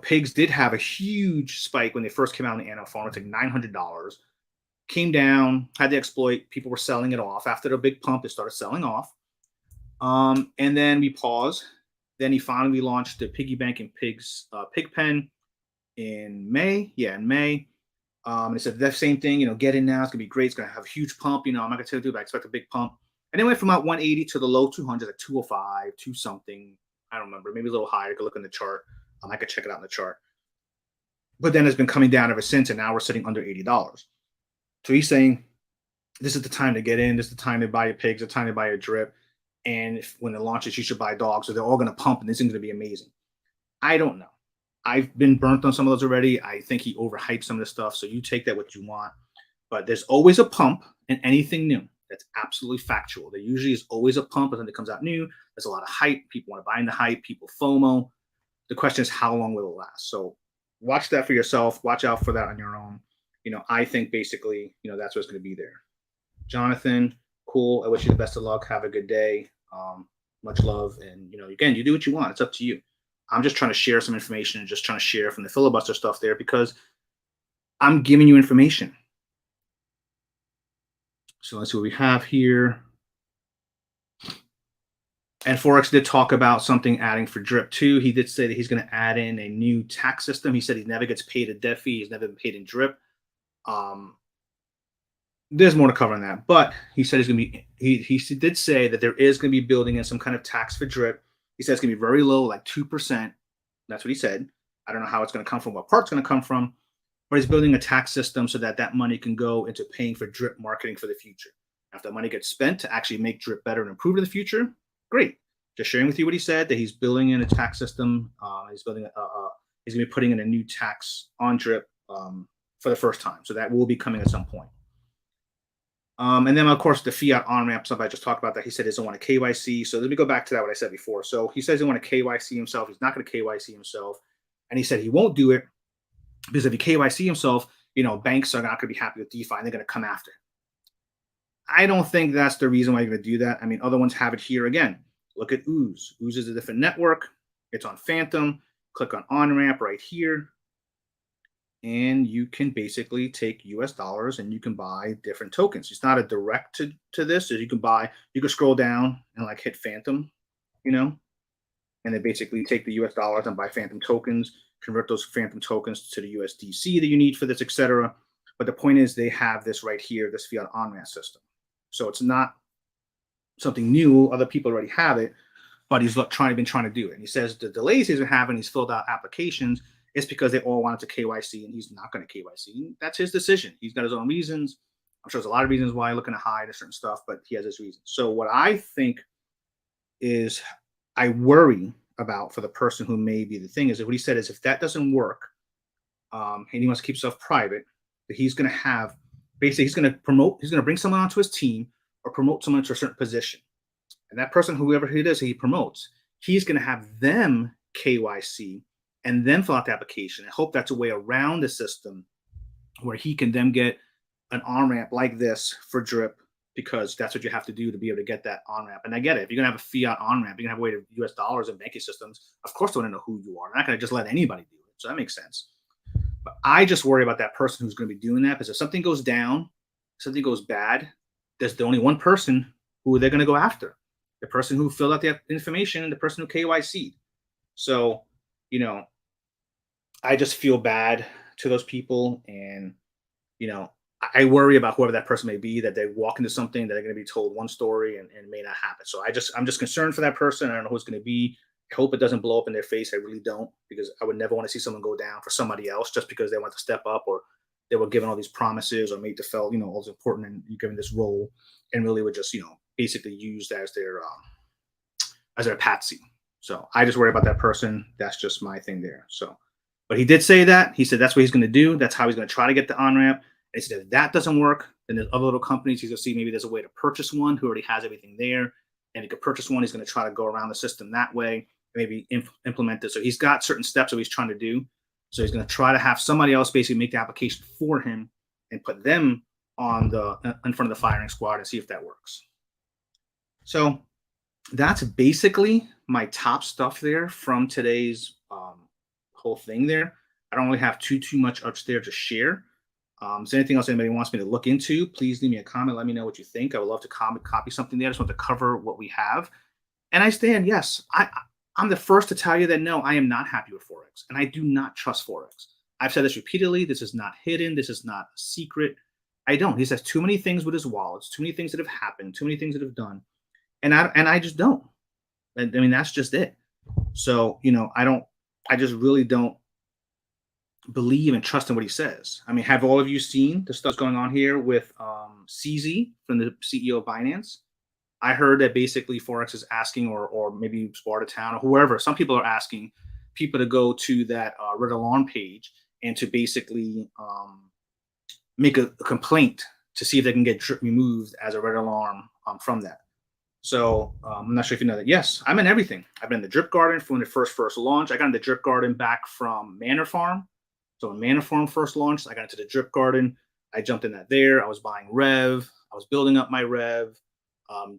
pigs did have a huge spike when they first came out on the NFL. It's like $900. Came down, had the exploit. People were selling it off. After the big pump, it started selling off. And then we paused. Then he finally launched the piggy bank and pig pen in May. Yeah, in May. And he said that same thing, get in now. It's going to be great. It's going to have a huge pump. I'm not going to tell you, but I expect a big pump. And it went from about 180 to the low 200s, like 205, 2 something. I don't remember, maybe a little higher. I could look in the chart. I could check it out in the chart. But then it's been coming down ever since, and now we're sitting under $80. So he's saying this is the time to get in. This is the time to buy your pigs, the time to buy your drip. And when it launches, you should buy dogs. So they're all going to pump, and this is going to be amazing. I don't know. I've been burnt on some of those already. I think he overhyped some of this stuff. So you take that what you want. But there's always a pump in anything new. That's absolutely factual. There usually is always a pump, but then it comes out new. There's a lot of hype. People want to buy in the hype. People FOMO. The question is, how long will it last? So watch that for yourself. Watch out for that on your own. I think basically, that's what's going to be there. Jonathan, cool. I wish you the best of luck. Have a good day. Much love. And, again, you do what you want. It's up to you. I'm just trying to share some information and just trying to share from the filibuster stuff there, because I'm giving you information. So let's see what we have here. And Forex did talk about something adding for drip too. He did say that he's going to add in a new tax system. He said he never gets paid a DeFi. He's never been paid in drip. Um, there's more to cover on that, but he said he's going to be. He did say that there is going to be building in some kind of tax for drip. He said it's going to be very low, like 2%. That's what he said. I don't know how it's going to come from, what part's going to come from, but he's building a tax system so that that money can go into paying for drip marketing for the future. If that money gets spent to actually make drip better and improve in the future, great. Just sharing with you what he said, that he's building in a tax system. He's building he's going to be putting in a new tax on drip for the first time. So that will be coming at some point. And then, of course, the fiat on-ramp stuff I just talked about that he said he doesn't want to KYC. So let me go back to that, what I said before. So he says he doesn't want to KYC himself. He's not going to KYC himself. And he said he won't do it because if he KYC himself, banks are not going to be happy with DeFi and they're going to come after him. I don't think that's the reason why you're going to do that. I mean, other ones have it here again. Look at Ooze. Ooze is a different network. It's on Phantom. Click on on-ramp right here. And you can basically take US dollars and you can buy different tokens. It's not a direct to this. So you can scroll down and like hit Phantom, and then basically take the US dollars and buy Phantom tokens, convert those Phantom tokens to the USDC that you need for this, etc. But the point is they have this right here, this fiat on-ramp system. So it's not something new. Other people already have it, but he's been trying to do it. And he says the delays he's been having, he's filled out applications, it's because they all wanted to KYC and he's not going to KYC. That's his decision. He's got his own reasons. I'm sure there's a lot of reasons why looking to hide a certain stuff, but he has his reasons. So what I think is I worry about for the person who may be the thing is that what he said is if that doesn't work, and he wants to keep stuff private, that he's going to have basically he's going to bring someone onto his team or promote someone to a certain position. And that person, whoever it is he promotes, he's going to have them KYC and then fill out the application. I hope that's a way around the system where he can then get an on-ramp like this for drip, because that's what you have to do to be able to get that on-ramp. And I get it. If you're going to have a fiat on-ramp, you're going to have a way to US dollars and banking systems. Of course, they want to know who you are. They're not going to just let anybody do it. So that makes sense. But I just worry about that person who's going to be doing that, because if something goes down, something goes bad, there's the only one person who they're going to go after. The person who filled out the information and the person who KYC'd. So, I just feel bad to those people. And, I worry about whoever that person may be, that they walk into something that they're going to be told one story and it may not happen. So I'm just concerned for that person. I don't know who it's going to be. I hope it doesn't blow up in their face. I really don't, because I would never want to see someone go down for somebody else just because they want to step up, or they were given all these promises or made to feel, all this important and you given this role, and really would just, basically used as their patsy. So I just worry about that person. That's just my thing there. So, but he did say that. He said that's what he's going to do. That's how he's going to try to get the on-ramp. And he said if that doesn't work, then there's other little companies he's going to see maybe there's a way to purchase one who already has everything there. And he could purchase one. He's going to try to go around the system that way, maybe implement this. So he's got certain steps that he's trying to do. So he's going to try to have somebody else basically make the application for him and put them in front of the firing squad and see if that works. So that's basically my top stuff there from today's whole thing there. I don't really have too much up there to share. Is there anything else anybody wants me to look into? Please leave me a comment. Let me know what you think. I would love to copy something there. I just want to cover what we have. And I stand, yes, I'm the first to tell you that no, I am not happy with Forex. And I do not trust Forex. I've said this repeatedly. This is not hidden. This is not a secret. I don't. He says too many things with his wallets, too many things that have happened, too many things that have done. And I just don't. I mean, that's just it. So, I just really don't believe and trust in what he says. I mean, have all of you seen the stuff going on here with CZ from the CEO of Binance? I heard that basically Forex is asking, or maybe Sparta Town or whoever, some people are asking people to go to that Red Alarm page and to basically make a complaint to see if they can get drip removed as a Red Alarm from that. So I'm not sure if you know that. Yes, I'm in everything. I've been in the Drip Garden from when it first launched. I got in the Drip Garden back from Manor Farm. So when Manor Farm first launched, I got into the Drip Garden. I jumped in that there. I was buying Rev. I was building up my Rev.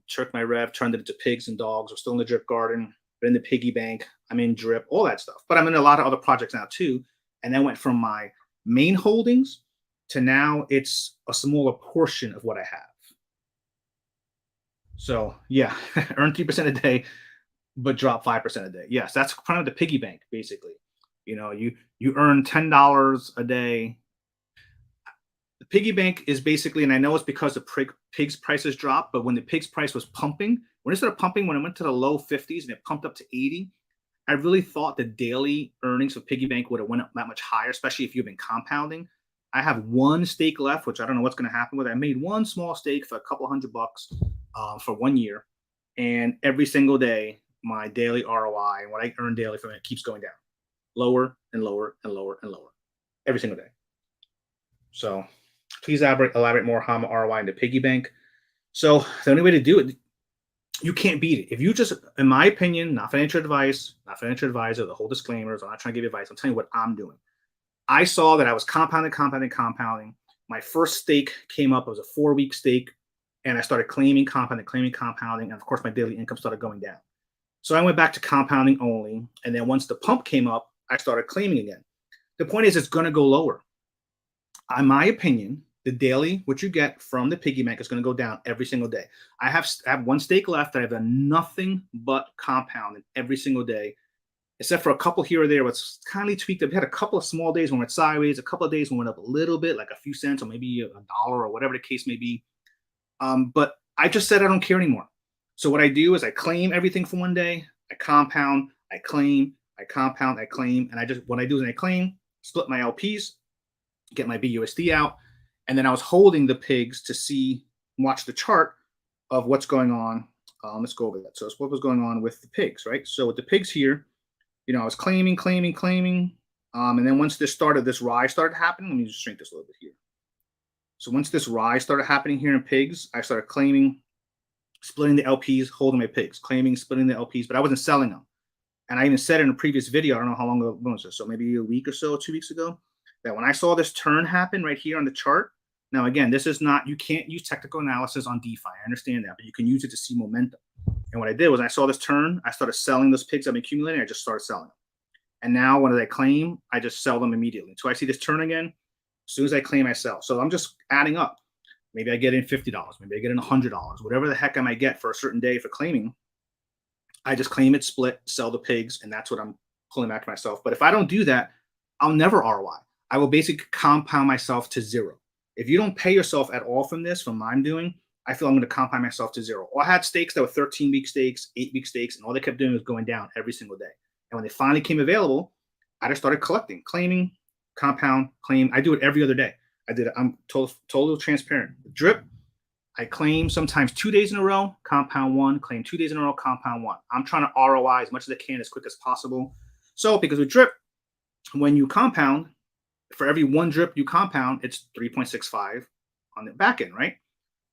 Took my Rev, turned it into pigs and dogs. I'm still in the Drip Garden. Been in the piggy bank. I'm in Drip, all that stuff. But I'm in a lot of other projects now too. And that went from my main holdings to now it's a smaller portion of what I have. So yeah, earn 3% a day, but drop 5% a day. Yes, that's kind of the piggy bank, basically. You earn $10 a day. The piggy bank is basically, and I know it's because the pigs prices dropped, but when the pigs price was pumping, when it started pumping, when it went to the low 50s and it pumped up to 80, I really thought the daily earnings for piggy bank would have went up that much higher, especially if you've been compounding. I have one stake left, which I don't know what's going to happen with. I made one small stake for a couple $100 for 1 year, and every single day, my daily ROI and what I earn daily from it keeps going down, lower and lower and lower and lower, every single day. So, please elaborate more how I'm ROI into piggy bank. So, the only way to do it, you can't beat it. If you just, in my opinion, not financial advice, not financial advisor, the whole disclaimers, I'm not trying to give you advice. I'm telling you what I'm doing. I saw that I was compounding. My first stake came up. It was a 4-week stake. And I started claiming, compounding. And of course, my daily income started going down. So I went back to compounding only. And then once the pump came up, I started claiming again. The point is, it's going to go lower. In my opinion, the daily, what you get from the piggy bank is going to go down every single day. I have one stake left. I've done nothing but compounding every single day, except for a couple here or there. What's kind of tweaked. I've had a couple of small days when we went sideways, a couple of days when we went up a little bit, like a few cents or maybe $1 or whatever the case may be. But I just said I don't care anymore. So what I do is I claim everything for one day, I compound, I claim, I compound, I claim, and what I do is I claim, split my LPs, get my BUSD out, and then I was holding the pigs to watch the chart of what's going on. Let's go over that. So it's what was going on with the pigs, right? So with the pigs here, I was claiming, and then once this rise started happening, let me just shrink this a little bit here. So once this rise started happening here in pigs, I started claiming, splitting the LPs, holding my pigs, claiming, splitting the LPs, but I wasn't selling them. And I even said in a previous video, I don't know how long ago it was, so maybe a week or so, 2 weeks ago, that when I saw this turn happen right here on the chart, now again, this is not, you can't use technical analysis on DeFi. I understand that, but you can use it to see momentum. And what I did was I saw this turn, I started selling those pigs I've been accumulating, I just started selling them. And now when I claim, I just sell them immediately. So I see this turn again, as soon as I claim, I sell. So I'm just adding up. Maybe I get in $50, maybe I get in $100, whatever the heck I might get for a certain day for claiming. I just claim it, split, sell the pigs, and that's what I'm pulling back to myself. But if I don't do that, I'll never ROI. I will basically compound myself to zero. If you don't pay yourself at all from what I'm doing, I feel I'm going to compound myself to zero. Or I had stakes that were 13-week stakes, 8-week stakes, and all they kept doing was going down every single day. And when they finally came available, I just started collecting, claiming, compound, claim. I do it every other day. I'm totally transparent. Drip, I claim sometimes 2 days in a row, compound one, claim 2 days in a row, compound one. I'm trying to ROI as much as I can as quick as possible. So because with drip, when you compound, for every one drip you compound, it's 3.65 on the back end, right?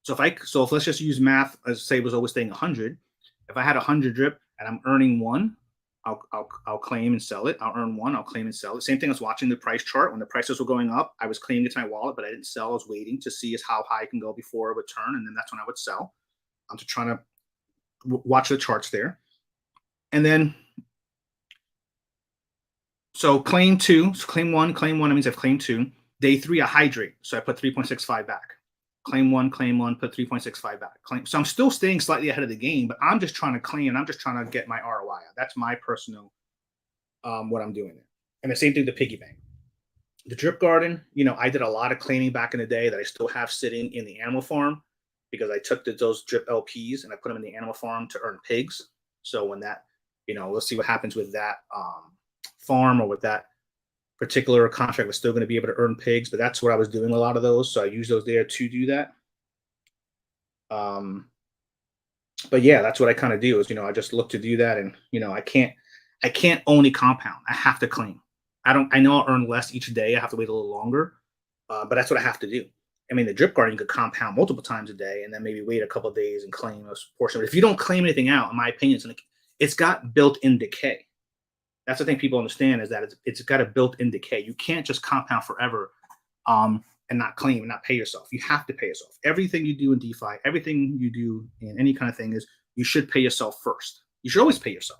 So if let's just use math, as say was always saying 100. If I had 100 drip and I'm earning one, I'll claim and sell it. I'll earn one, I'll claim and sell it. Same thing as watching the price chart. When the prices were going up, I was claiming it to my wallet, but I didn't sell. I was waiting to see how high it can go before it would turn, and then that's when I would sell. I'm just trying to watch the charts there. And then, so claim two, so claim one, that means I've claimed two. Day three, I hydrate. So I put 3.65 back. Claim one, put 3.65 back. Claim. So I'm still staying slightly ahead of the game, but I'm just trying to claim. I'm just trying to get my ROI. That's my personal, what I'm doing there. And the same thing, the piggy bank. The drip garden, I did a lot of claiming back in the day that I still have sitting in the animal farm because I took those drip LPs and I put them in the animal farm to earn pigs. So when that, we'll see what happens with that farm or with that particular contract, was still going to be able to earn pigs, but that's what I was doing, a lot of those. So I use those there to do that. But yeah, that's what I kind of do is, I just look to do that. And, I can't only compound. I have to claim. I know I'll earn less each day. I have to wait a little longer, but that's what I have to do. I mean, the drip garden, you could compound multiple times a day and then maybe wait a couple of days and claim a portion. But if you don't claim anything out, in my opinion, it's got built-in decay. That's the thing people understand, is that it's got a built-in decay. You can't just compound forever and not claim and not pay yourself. You have to pay yourself. Everything you do in DeFi, everything you do in any kind of thing, is you should pay yourself first. You should always pay yourself.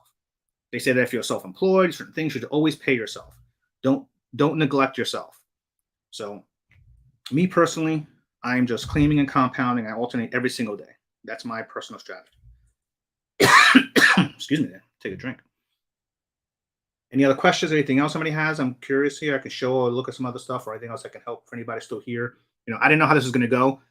They say that if you're self-employed, certain things, you should always pay yourself. Don't neglect yourself. So me personally, I'm just claiming and compounding. I alternate every single day. That's my personal strategy. Excuse me, take a drink. Any other questions? Anything else somebody has? I'm curious here. I can show or look at some other stuff or anything else I can help for anybody still here. I didn't know how this is going to go.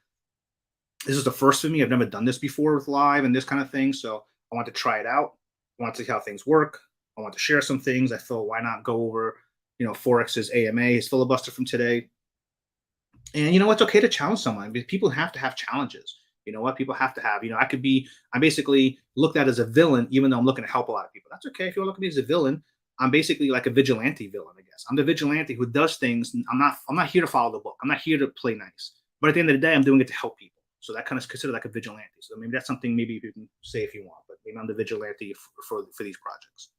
This is the first for me. I've never done this before with live and this kind of thing. So I want to try it out. I want to see how things work. I want to share some things. I thought, why not go over, Forex's AMA, his filibuster from today. And it's okay to challenge someone. People have to have challenges. You know what? People have to have, I'm basically looked at as a villain, even though I'm looking to help a lot of people. That's okay. If you want to look at me as a villain, I'm basically like a vigilante villain, I guess. I'm the vigilante who does things. I'm not here to follow the book. I'm not here to play nice. But at the end of the day, I'm doing it to help people. So that kind of is considered like a vigilante. So maybe that's something maybe you can say if you want, but maybe I'm the vigilante for these projects.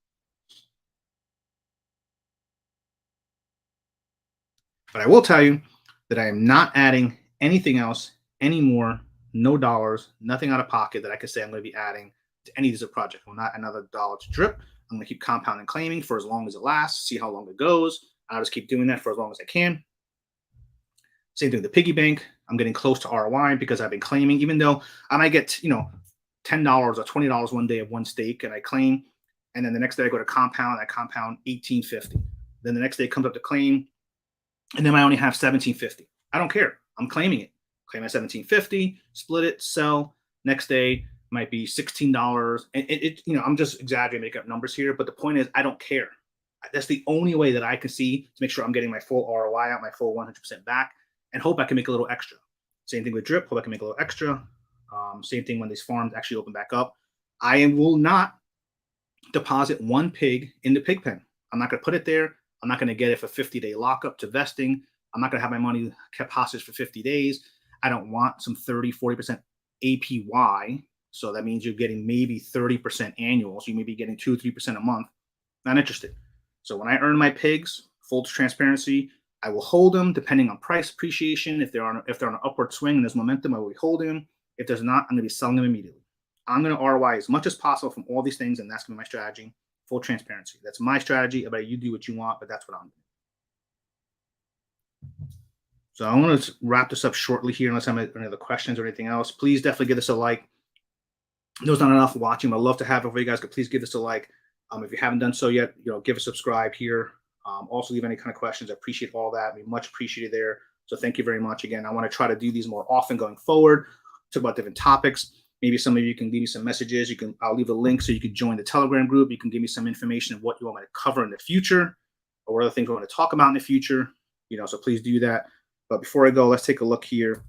But I will tell you that I am not adding anything else anymore. No dollars, nothing out of pocket that I could say I'm going to be adding to any of these projects. I'm not another dollar to drip. I'm going to keep compounding claiming for as long as it lasts, see how long it goes. I'll just keep doing that for as long as I can. Same thing with the piggy bank. I'm getting close to ROI because I've been claiming, even though I might get, $10 or $20 one day of one stake and I claim. And then the next day I go to compound, I compound $18.50. Then the next day it comes up to claim, and then I only have $17.50. I don't care. I'm claiming it. Claim at $17.50, split it, sell. Next day might be $16. And I'm just exaggerating, making up numbers here, but the point is, I don't care. That's the only way that I can see to make sure I'm getting my full ROI out, my full 100% back, and hope I can make a little extra. Same thing with drip. Hope I can make a little extra. Same thing when these farms actually open back up. I will not deposit one pig in the pig pen. I'm not going to put it there. I'm not going to get it for 50-day lockup to vesting. I'm not going to have my money kept hostage for 50 days. I don't want some 30, 40% APY. So that means you're getting maybe 30% annual. So you may be getting 2 or 3% a month. Not interested. So when I earn my pigs, full transparency, I will hold them depending on price appreciation. If they're on an upward swing and there's momentum, I will be holding them. If there's not, I'm going to be selling them immediately. I'm going to ROI as much as possible from all these things, and that's going to be my strategy. Full transparency. That's my strategy. About you do what you want, but that's what I'm doing. So I want to wrap this up shortly here, unless I have any other questions or anything else. Please definitely give this a like. There's not enough watching. I'd love to have it for you guys. Could please give this a like. If you haven't done so yet, give a subscribe here. Also, leave any kind of questions. I appreciate all that. We much appreciated there. So thank you very much. Again, I want to try to do these more often going forward. Talk about different topics. Maybe some of you can leave me some messages. I'll leave a link so you can join the Telegram group. You can give me some information of what you want me to cover in the future, or what other things you want to talk about in the future. So please do that. But before I go, let's take a look here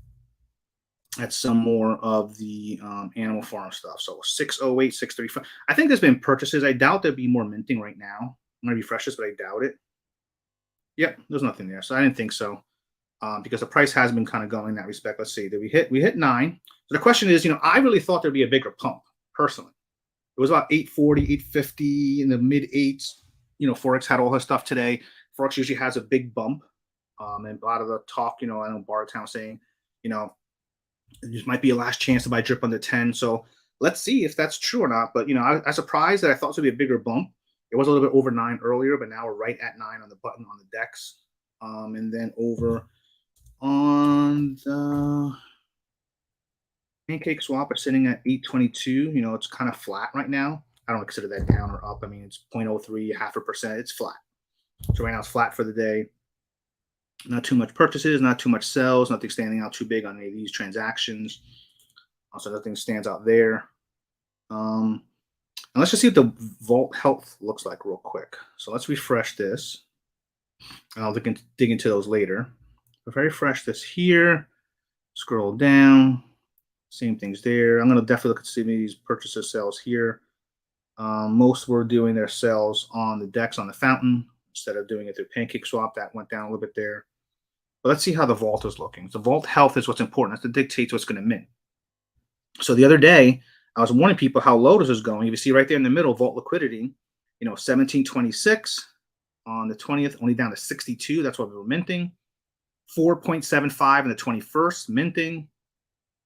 at some more of the animal farm stuff. So 608, 635. I think there's been purchases. I doubt there'd be more minting right now. I'm going to refresh this, but I doubt it. Yep, there's nothing there. So I didn't think so. Because the price has been kind of going in that respect. Let's see. Did we hit 9? So the question is, I really thought there'd be a bigger pump, personally. It was about 840, 850 in the mid 8s. Forex had all her stuff today. Forex usually has a big bump. And a lot of the talk, I know Bartown saying, this might be a last chance to buy drip under 10. So let's see if that's true or not. But, I'm surprised that I thought it would be a bigger bump. It was a little bit over 9 earlier, but now we're right at 9 on the button on the DEX. And then over on the pancake swap, are sitting at 822. It's kind of flat right now. I don't consider that down or up. I mean, it's 0.03, 0.5%. It's flat. So right now it's flat for the day. Not too much purchases, not too much sells, nothing standing out too big on any of these transactions. Also, nothing stands out there. And let's just see what the vault health looks like real quick. So let's refresh this. And I'll dig into those later. If I refresh this here, scroll down, same things there. I'm going to definitely look at some of these purchases, sales here. Most were doing their sales on the DEX on the fountain instead of doing it through pancake swap. That went down a little bit there. But let's see how the vault is looking. The vault health is what's important. That's what dictates what's going to mint. So the other day, I was warning people how low this is going. You see right there in the middle, vault liquidity, 1726 on the 20th, only down to 62. That's what we were minting. 4.75 in the 21st, minting.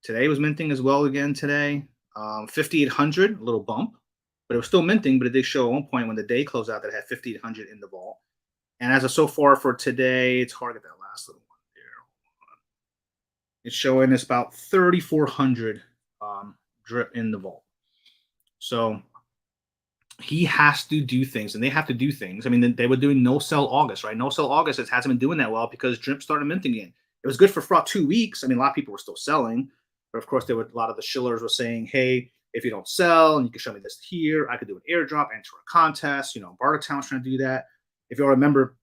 Today was minting as well again today. 5,800, a little bump, but it was still minting, but it did show at one point when the day closed out that it had 5,800 in the vault. And as of so far for today, it's hard to get that last little one there. It's showing us about 3,400 drip in the vault. So he has to do things, and they have to do things. I mean, they were doing no sell August, right? No sell August. It hasn't been doing that well because drip started minting again. It was good for about 2 weeks. I mean, a lot of people were still selling, but of course, there were a lot of the shillers were saying, "Hey, if you don't sell, and you can show me this here, I could do an airdrop, enter a contest." You know, Bartertown's trying to do that. If you all remember,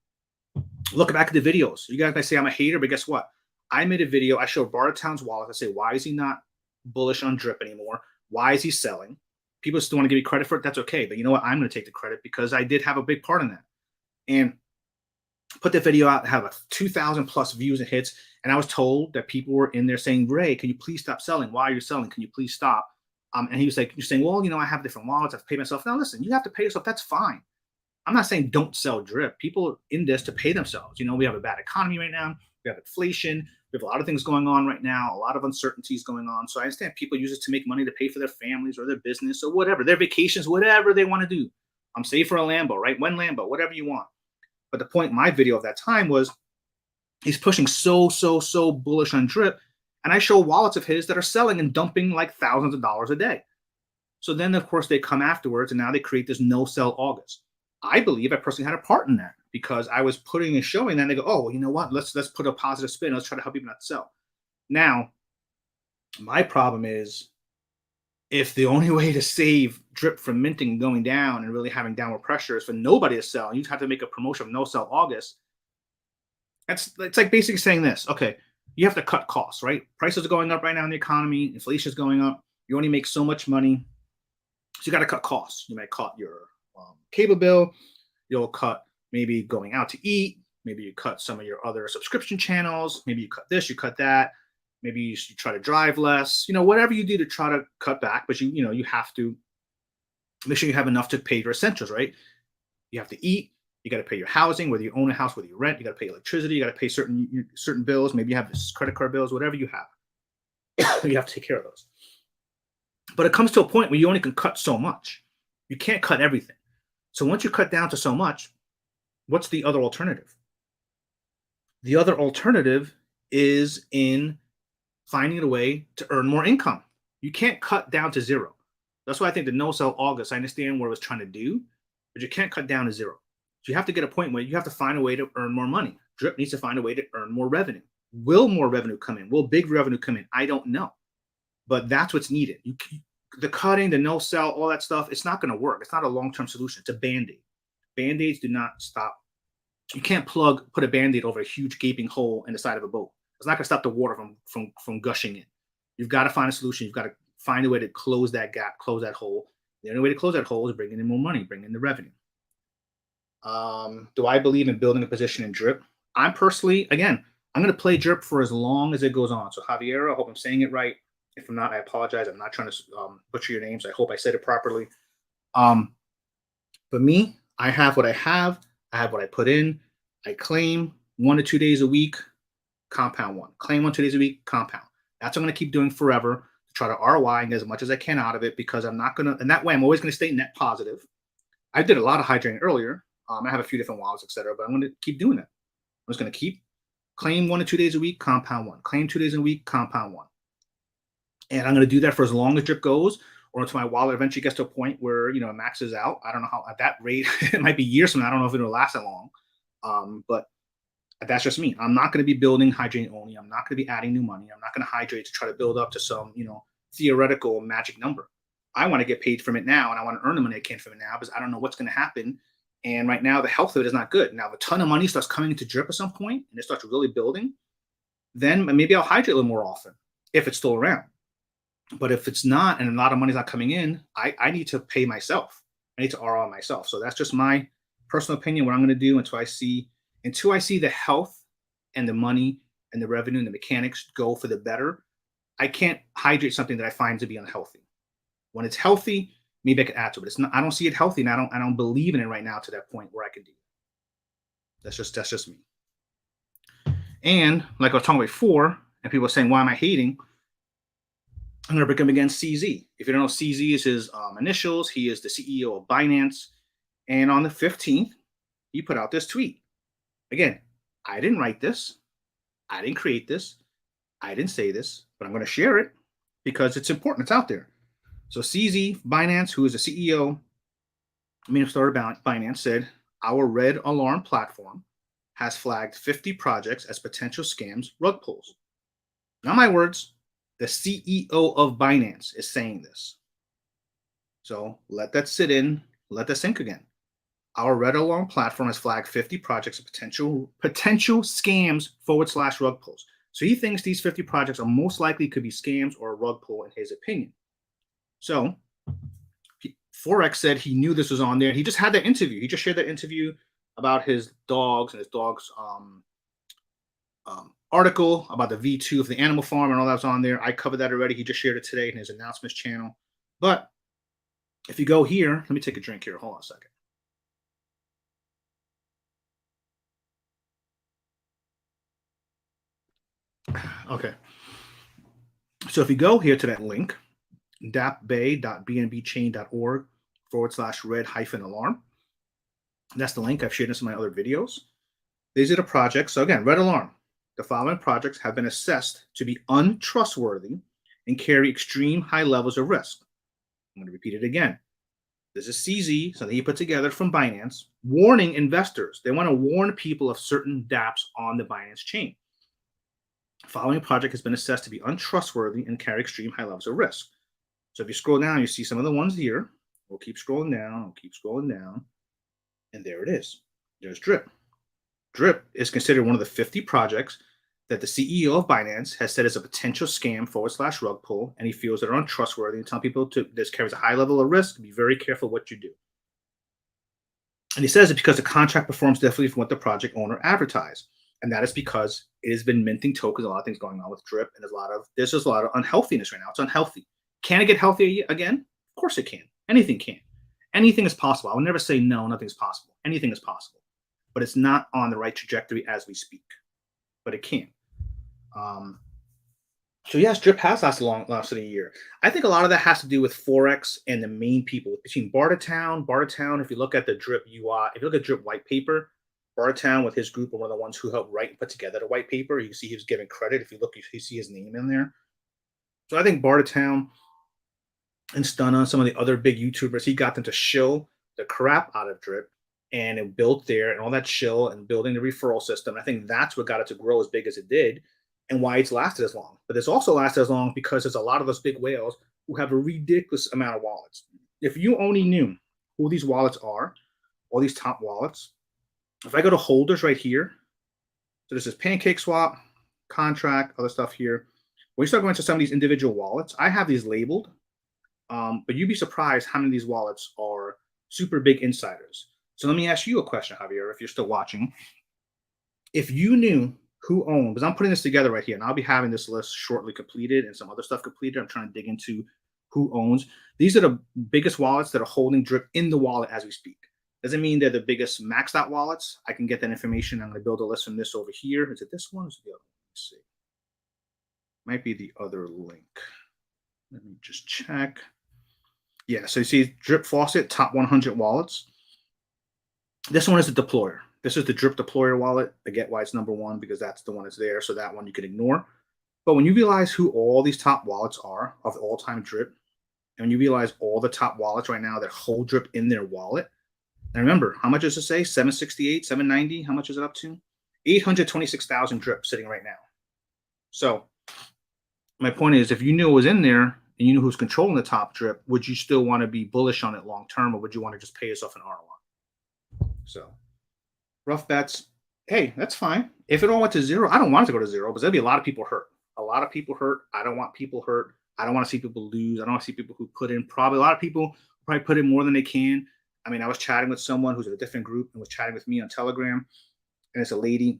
look back at the videos. You guys might say I'm a hater, but guess what? I made a video. I showed Bartertown's wallet. I say, why is he not bullish on drip anymore? Why is he selling? People still want to give me credit for it. That's okay. But you know what? I'm going to take the credit because I did have a big part in that. And put the video out, have a 2,000 plus views and hits. And I was told that people were in there saying, Ray, can you please stop selling? Why are you selling? Can you please stop? And he was like, you're saying, well, you know, I have different wallets. I've paid myself. Now, listen, you have to pay yourself. That's fine. I'm not saying don't sell drip. People are in this to pay themselves. You know, we have a bad economy right now. We have inflation. We have a lot of things going on right now, a lot of uncertainties going on. So I understand people use it to make money to pay for their families or their business or whatever, their vacations, whatever they want to do. I'm safe for a Lambo, right? One Lambo, whatever you want. But the point, my video of that time was he's pushing so bullish on drip. And I show wallets of his that are selling and dumping like thousands of dollars a day. So then, of course, they come afterwards and now they create this no sell August. I believe I personally had a part in that because I was putting and showing that and they go, oh, well, you know what? Let's put a positive spin. Let's try to help people not sell. Now, my problem is if the only way to save drip from minting and going down and really having downward pressure is for nobody to sell, and you have to make a promotion of no sell August. It's like basically saying this. Okay, you have to cut costs, right? Prices are going up right now in the economy. Inflation is going up. You only make so much money. So you got to cut costs. You might cut your cable bill. You'll cut maybe going out to eat. Maybe you cut some of your other subscription channels. Maybe you cut this, you cut that. Maybe you should try to drive less. You know, whatever you do to try to cut back, but you have to make sure you have enough to pay your essentials, right? You have to eat. You got to pay your housing, whether you own a house, whether you rent. You got to pay electricity. You got to pay certain bills. Maybe you have this credit card bills, whatever you have. You have to take care of those. But it comes to a point where you only can cut so much. You can't cut everything. So once you cut down to so much, what's the other alternative? The other alternative is in finding a way to earn more income. You can't cut down to zero. That's why I think the no sell August, I understand what it was trying to do, but you can't cut down to zero. So you have to get a point where you have to find a way to earn more money. Drip needs to find a way to earn more revenue. Will more revenue come in? Will big revenue come in? I don't know. But that's what's needed. The cutting, the no sell, all that stuff, it's not going to work. It's not a long-term solution. It's a Band-Aid. Band-Aids do not stop. You can't put a Band-Aid over a huge gaping hole in the side of a boat. It's not going to stop the water from gushing in. You've got to find a solution. You've got to find a way to close that gap, close that hole. The only way to close that hole is bringing in more money, bringing in the revenue. Do I believe in building a position in drip? I'm personally, again, I'm going to play drip for as long as it goes on. So Javier, I hope I'm saying it right. If I'm not, I apologize. I'm not trying to butcher your names. I hope I said it properly. But me, I have what I have. I have what I put in. I claim 1 to 2 days a week, compound one. Claim 1 to 2 days a week, compound. That's what I'm going to keep doing forever to try to ROI and get as much as I can out of it because I'm not going to, and that way I'm always going to stay net positive. I did a lot of hydrating earlier. I have a few different wallets, etc. But I'm going to keep doing it. I'm just going to keep claim 1 to 2 days a week, compound one. Claim 2 days a week, compound one. And I'm going to do that for as long as drip goes, or until my wallet eventually gets to a point where it maxes out. I don't know how at that rate. It might be years from now. I don't know if it'll last that long. But that's just me. I'm not going to be building hydrating only. I'm not going to be adding new money. I'm not going to hydrate to try to build up to some theoretical magic number. I want to get paid from it now, and I want to earn the money I can from it now because I don't know what's going to happen. And right now, the health of it is not good. Now, if a ton of money starts coming into drip at some point and it starts really building, then maybe I'll hydrate a little more often if it's still around. But if it's not and a lot of money's not coming in, I need to pay myself. I need to ROI myself. So that's just my personal opinion, what I'm going to do until I see the health and the money and the revenue and the mechanics go for the better. I can't hydrate something that I find to be unhealthy. When it's healthy, maybe I can add to it. It's not. I don't see it healthy, and I don't believe in it right now to that point where I can do it. That's just me. And like I was talking about before, and people are saying, why am I hating? I'm going to bring him against CZ. If you don't know, CZ is his initials. He is the CEO of Binance. And on the 15th, he put out this tweet. Again, I didn't write this. I didn't create this. I didn't say this, but I'm going to share it because it's important. It's out there. So CZ Binance, who is the CEO, main starter Binance, said our red alarm platform has flagged 50 projects as potential scams, rug pulls. Not my words. The CEO of Binance is saying this. So let that sit in. Let that sink again. Our red alarm platform has flagged 50 projects of potential scams / rug pulls. So he thinks these 50 projects are most likely could be scams or a rug pull in his opinion. So Forex said he knew this was on there. He just had that interview. He just shared that interview about his dogs and his dogs article about the V2 of the animal farm and all that's on there. I covered that already. He just shared it today in his announcements channel. But if you go here, let me take a drink here. Hold on a second. Okay. So if you go here to that link, dapbay.bnbchain.org / red-alarm. That's the link. I've shared in some of my other videos. These are the projects. So again, red alarm. The following projects have been assessed to be untrustworthy and carry extreme high levels of risk. I'm going to repeat it again. This is CZ, something he put together from Binance, warning investors. They want to warn people of certain dApps on the Binance chain. The following project has been assessed to be untrustworthy and carry extreme high levels of risk. So if you scroll down, you see some of the ones here. We'll keep scrolling down. And there it is. There's Drip. Drip is considered one of the 50 projects that the CEO of Binance has said is a potential scam / rug pull, and he feels that are untrustworthy and tell people this carries a high level of risk. Be very careful what you do. And he says it because the contract performs differently from what the project owner advertised. And that is because it has been minting tokens, a lot of things going on with Drip, and there's just a lot of unhealthiness right now. It's unhealthy. Can it get healthier again? Of course it can. Anything can. Anything is possible. I would never say no, nothing's possible. Anything is possible. But it's not on the right trajectory as we speak. But it can. So yes, Drip has lasted a year. I think a lot of that has to do with Forex and the main people between Bartertown. If you look at the Drip UI, if you look at Drip white paper, Bartertown with his group are one of the ones who helped write and put together the white paper. You can see he was giving credit. If you look, you see his name in there. So I think Bartertown and Stunna, some of the other big YouTubers, he got them to shill the crap out of Drip, and it built there and all that shill and building the referral system. I think that's what got it to grow as big as it did and why it's lasted as long. But it's also lasted as long because there's a lot of those big whales who have a ridiculous amount of wallets. If you only knew who these wallets are, all these top wallets, if I go to holders right here, so this is PancakeSwap, contract, other stuff here. When you start going to some of these individual wallets, I have these labeled, but you'd be surprised how many of these wallets are super big insiders. So let me ask you a question, Javier, if you're still watching. If you knew who owned, because I'm putting this together right here, and I'll be having this list shortly completed and some other stuff completed. I'm trying to dig into who owns. These are the biggest wallets that are holding Drip in the wallet as we speak. Doesn't mean they're the biggest maxed out wallets. I can get that information. I'm going to build a list from this over here. Is it this one? Or is it the other one? Let's see. Might be the other link. Let me just check. Yeah, so you see Drip Faucet, top 100 wallets. This one is the deployer. This is the Drip deployer wallet. I get why it's number one because that's the one that's there. So that one you can ignore. But when you realize who all these top wallets are of all-time Drip, and when you realize all the top wallets right now that hold Drip in their wallet, and remember, how much does it say? 768, 790? How much is it up to? 826,000 Drip sitting right now. So my point is, if you knew it was in there and you knew who's controlling the top Drip, would you still want to be bullish on it long term, or would you want to just pay yourself an ROI? So rough bets. Hey, that's fine. If it all went to zero, I don't want it to go to zero because there'll be a lot of people hurt. A lot of people hurt. I don't want people hurt. I don't want to see people lose. I don't want to see people who put in probably a lot of people probably put in more than they can. I mean, I was chatting with someone who's in a different group and was chatting with me on Telegram, and it's a lady.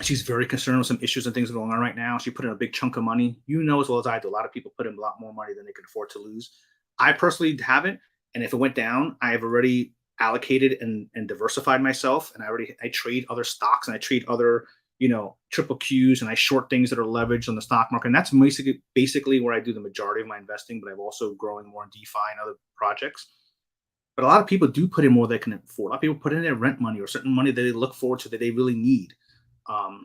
She's very concerned with some issues and things going on right now. She put in a big chunk of money. You know as well as I do, a lot of people put in a lot more money than they can afford to lose. I personally haven't, and if it went down, I have already allocated and diversified myself, and I trade other stocks and I trade other triple Qs, and I short things that are leveraged on the stock market. And that's basically where I do the majority of my investing, but I'm also growing more in DeFi and other projects. But a lot of people do put in more than they can afford. A lot of people put in their rent money or certain money that they look forward to that they really need.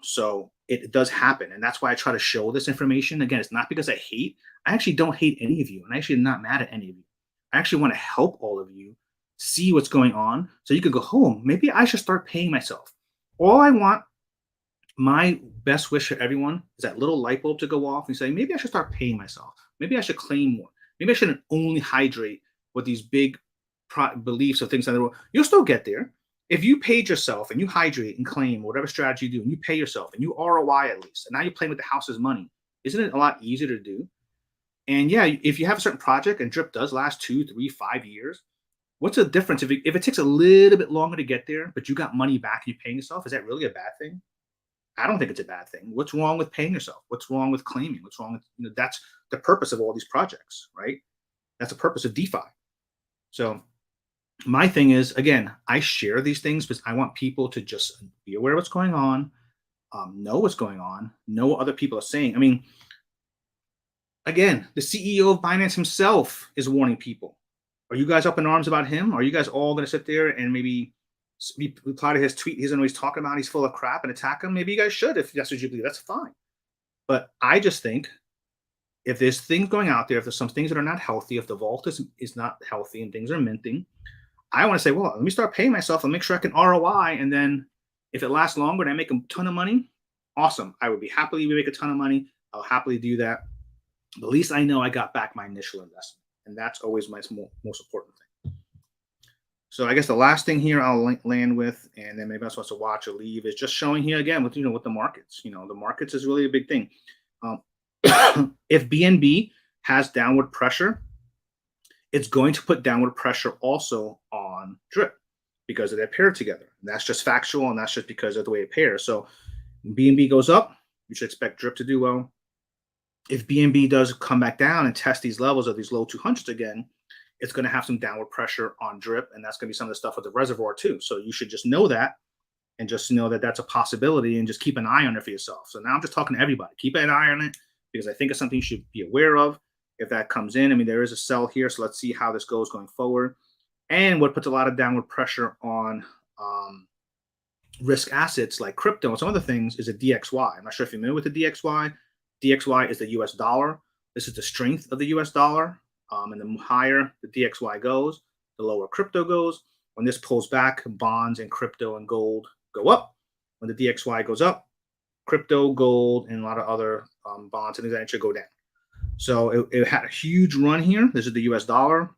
So it does happen. And that's why I try to show this information. Again, it's not because I actually don't hate any of you. And I actually am not mad at any of you. I actually want to help all of you see what's going on so you can go home. Maybe I should start paying myself. All I want, my best wish for everyone is that little light bulb to go off and say, maybe I should start paying myself. Maybe I should claim more. Maybe I shouldn't only hydrate with these big beliefs of things in the world. You'll still get there. If you paid yourself and you hydrate and claim whatever strategy you do, and you pay yourself and you ROI at least, and now you're playing with the house's money, isn't it a lot easier to do? And yeah, if you have a certain project and drip does last 2, 3, 5 years, what's the difference if it takes a little bit longer to get there, but you got money back and you're paying yourself? Is that really a bad thing? I don't think it's a bad thing. What's wrong with paying yourself? What's wrong with claiming? What's wrong with, that's the purpose of all these projects, right? That's the purpose of DeFi. So my thing is, again, I share these things because I want people to just be aware of what's going on, know what's going on, know what other people are saying. I mean, again, the CEO of Binance himself is warning people. Are you guys up in arms about him? Are you guys all going to sit there and maybe reply to his tweet? He's always talking about he's full of crap and attack him. Maybe you guys should if that's what you believe. That's fine. But I just think if there's things going out there, if there's some things that are not healthy, if the vault is not healthy and things are minting, I want to say, well, let me start paying myself and make sure I can ROI. And then if it lasts longer and I make a ton of money, awesome. I would be happily make a ton of money. I'll happily do that. But at least I know I got back my initial investment. And that's always my most important thing. So I guess the last thing here I'll land with, and then maybe I supposed to watch or leave, is just showing here again with with the markets. The markets is really a big thing. If BNB has downward pressure, it's going to put downward pressure also on drip because they pair together. And that's just factual, and that's just because of the way it pairs. So when BNB goes up, you should expect drip to do well. If BNB does come back down and test these levels of these low 200s again, it's going to have some downward pressure on drip, and that's going to be some of the stuff with the reservoir too. So you should just know that, and just know that that's a possibility, and just keep an eye on it for yourself. So now I'm just talking to everybody. Keep an eye on it because I think it's something you should be aware of. If that comes in, I mean, there is a sell here, so let's see how this goes going forward. And what puts a lot of downward pressure on risk assets like crypto and some other things is a DXY. I'm not sure if you're familiar with the DXY. DXY is the US dollar. This is the strength of the US dollar. And the higher the DXY goes, the lower crypto goes. When this pulls back, bonds and crypto and gold go up. When the DXY goes up, crypto, gold, and a lot of other bonds and things that should go down. So it had a huge run here. This is the US dollar.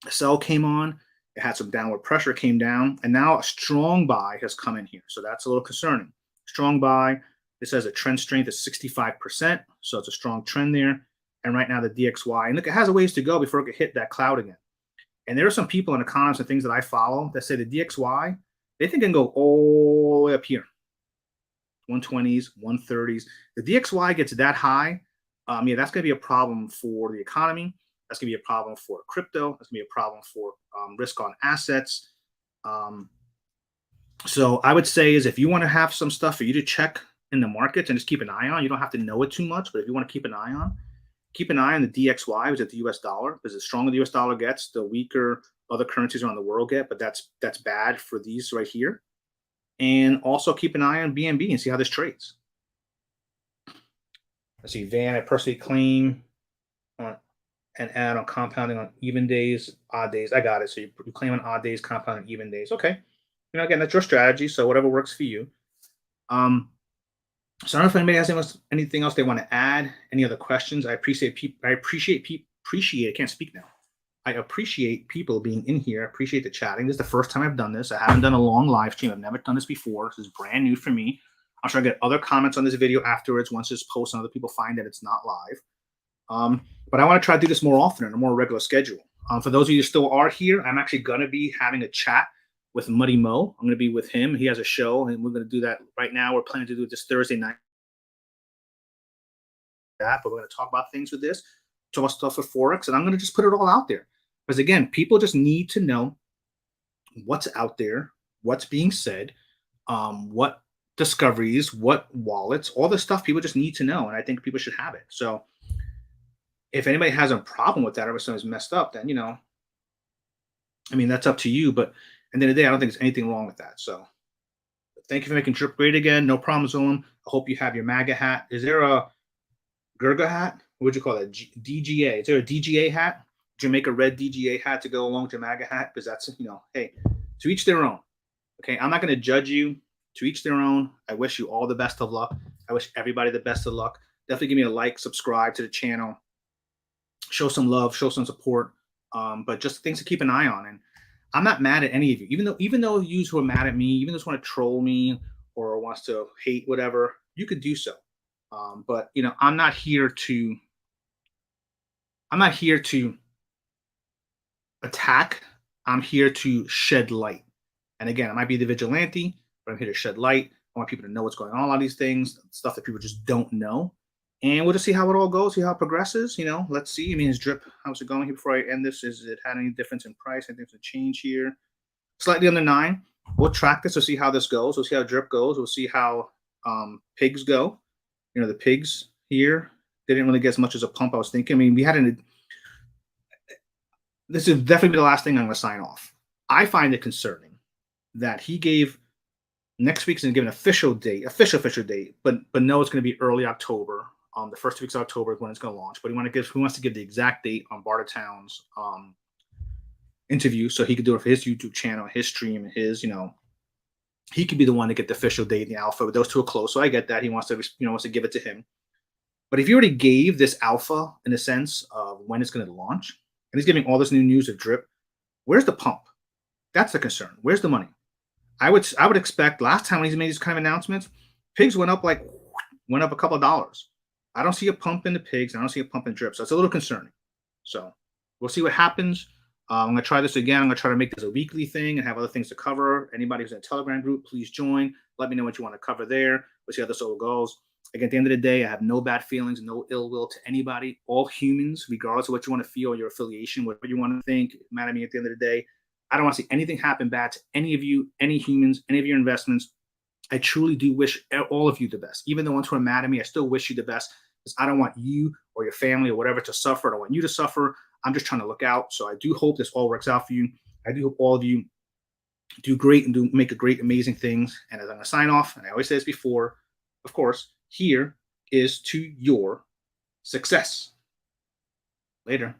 A sell came on. It had some downward pressure, came down, and now a strong buy has come in here. So that's a little concerning. Strong buy. This has a trend strength of 65%. So it's a strong trend there. And right now the DXY, and look, it has a ways to go before it could hit that cloud again. And there are some people in the comments and things that I follow that say the DXY, they think it can go all the way up here. 120s, 130s. The DXY gets that high. Yeah, that's going to be a problem for the economy. That's going to be a problem for crypto. That's going to be a problem for risk on assets. So I would say is if you want to have some stuff for you to check in the markets and just keep an eye on, you don't have to know it too much, but if you want to keep an eye on the DXY, which is the US dollar, because the stronger the US dollar gets, the weaker other currencies around the world get, but that's bad for these right here. And also keep an eye on BNB and see how this trades. Let's see, Van, I personally claim and add on compounding on even days, odd days. I got it. So you claim on odd days, compound on even days. Okay. Again, that's your strategy. So whatever works for you. So I don't know if anybody has anything else they want to add. Any other questions? I appreciate people. I can't speak now. I appreciate people being in here. I appreciate the chatting. This is the first time I've done this. I haven't done a long live stream. I've never done this before. This is brand new for me. I'm sure I get other comments on this video afterwards once it's posted and other people find that it's not live. But I want to try to do this more often on a more regular schedule. For those of you who still are here, I'm actually going to be having a chat with Muddy Mo. I'm going to be with him. He has a show, and we're going to do that right now. We're planning to do it this Thursday night. But we're going to talk about things with this, talk about stuff with Forex, and I'm going to just put it all out there. Because again, people just need to know what's out there, what's being said, what discoveries, what wallets, all this stuff people just need to know. And I think people should have it. So if anybody has a problem with that or something's messed up, then, I mean, that's up to you. But at the end of the day, I don't think there's anything wrong with that. So thank you for making Drip great again. No problem, Zolam. I hope you have your MAGA hat. Is there a Gurga hat? What would you call that? DGA. Is there a DGA hat? Jamaica Red DGA hat to go along with your MAGA hat? Because that's, hey, to each their own. Okay, I'm not going to judge you. To each their own. I wish you all the best of luck. I wish everybody the best of luck. Definitely give me a like, subscribe to the channel, show some love, show some support. But just things to keep an eye on. And I'm not mad at any of you, even though you who are mad at me, even those want to troll me or wants to hate whatever, you could do so. But I'm not here to attack. I'm here to shed light. And again, I might be the vigilante, but I'm here to shed light. I want people to know what's going on, a lot of these things, stuff that people just don't know. And we'll just see how it all goes, see how it progresses. Let's see. I mean, his drip, how's it going here before I end this? Is it had any difference in price? Anything's a change here? Slightly under 9. We'll track this. We'll see how this goes. We'll see how drip goes. We'll see how pigs go. The pigs here, they didn't really get as much as a pump. I was thinking. I mean, we had this is definitely the last thing I'm going to sign off. I find it concerning that he gave next week's going to give an official date, but no, it's going to be early October. The first 2 weeks of October is when it's going to launch. But he wants to give the exact date on Bartertown's interview, so he could do it for his YouTube channel, his stream, his he could be the one to get the official date in the alpha. But those two are close, so I get that he wants to give it to him. But if you already gave this alpha in a sense of when it's going to launch, and he's giving all this new news of drip, where's the pump? That's the concern. Where's the money? I would expect last time when he's made these kind of announcements, pigs went up a couple of dollars. I don't see a pump in the pigs. I don't see a pump in drip. So it's a little concerning. So we'll see what happens. I'm going to try this again. I'm going to try to make this a weekly thing and have other things to cover. Anybody who's in a Telegram group, please join. Let me know what you want to cover there. We'll see how this all goes. Again, at the end of the day, I have no bad feelings, no ill will to anybody. All humans, regardless of what you want to feel, your affiliation, whatever you want to think, mad at me at the end of the day. I don't want to see anything happen bad to any of you, any humans, any of your investments. I truly do wish all of you the best. Even the ones who are mad at me, I still wish you the best because I don't want you or your family or whatever to suffer. I don't want you to suffer. I'm just trying to look out. So I do hope this all works out for you. I do hope all of you do great and make a great, amazing things. And as I'm going to sign off, and I always say this before, of course, here is to your success. Later.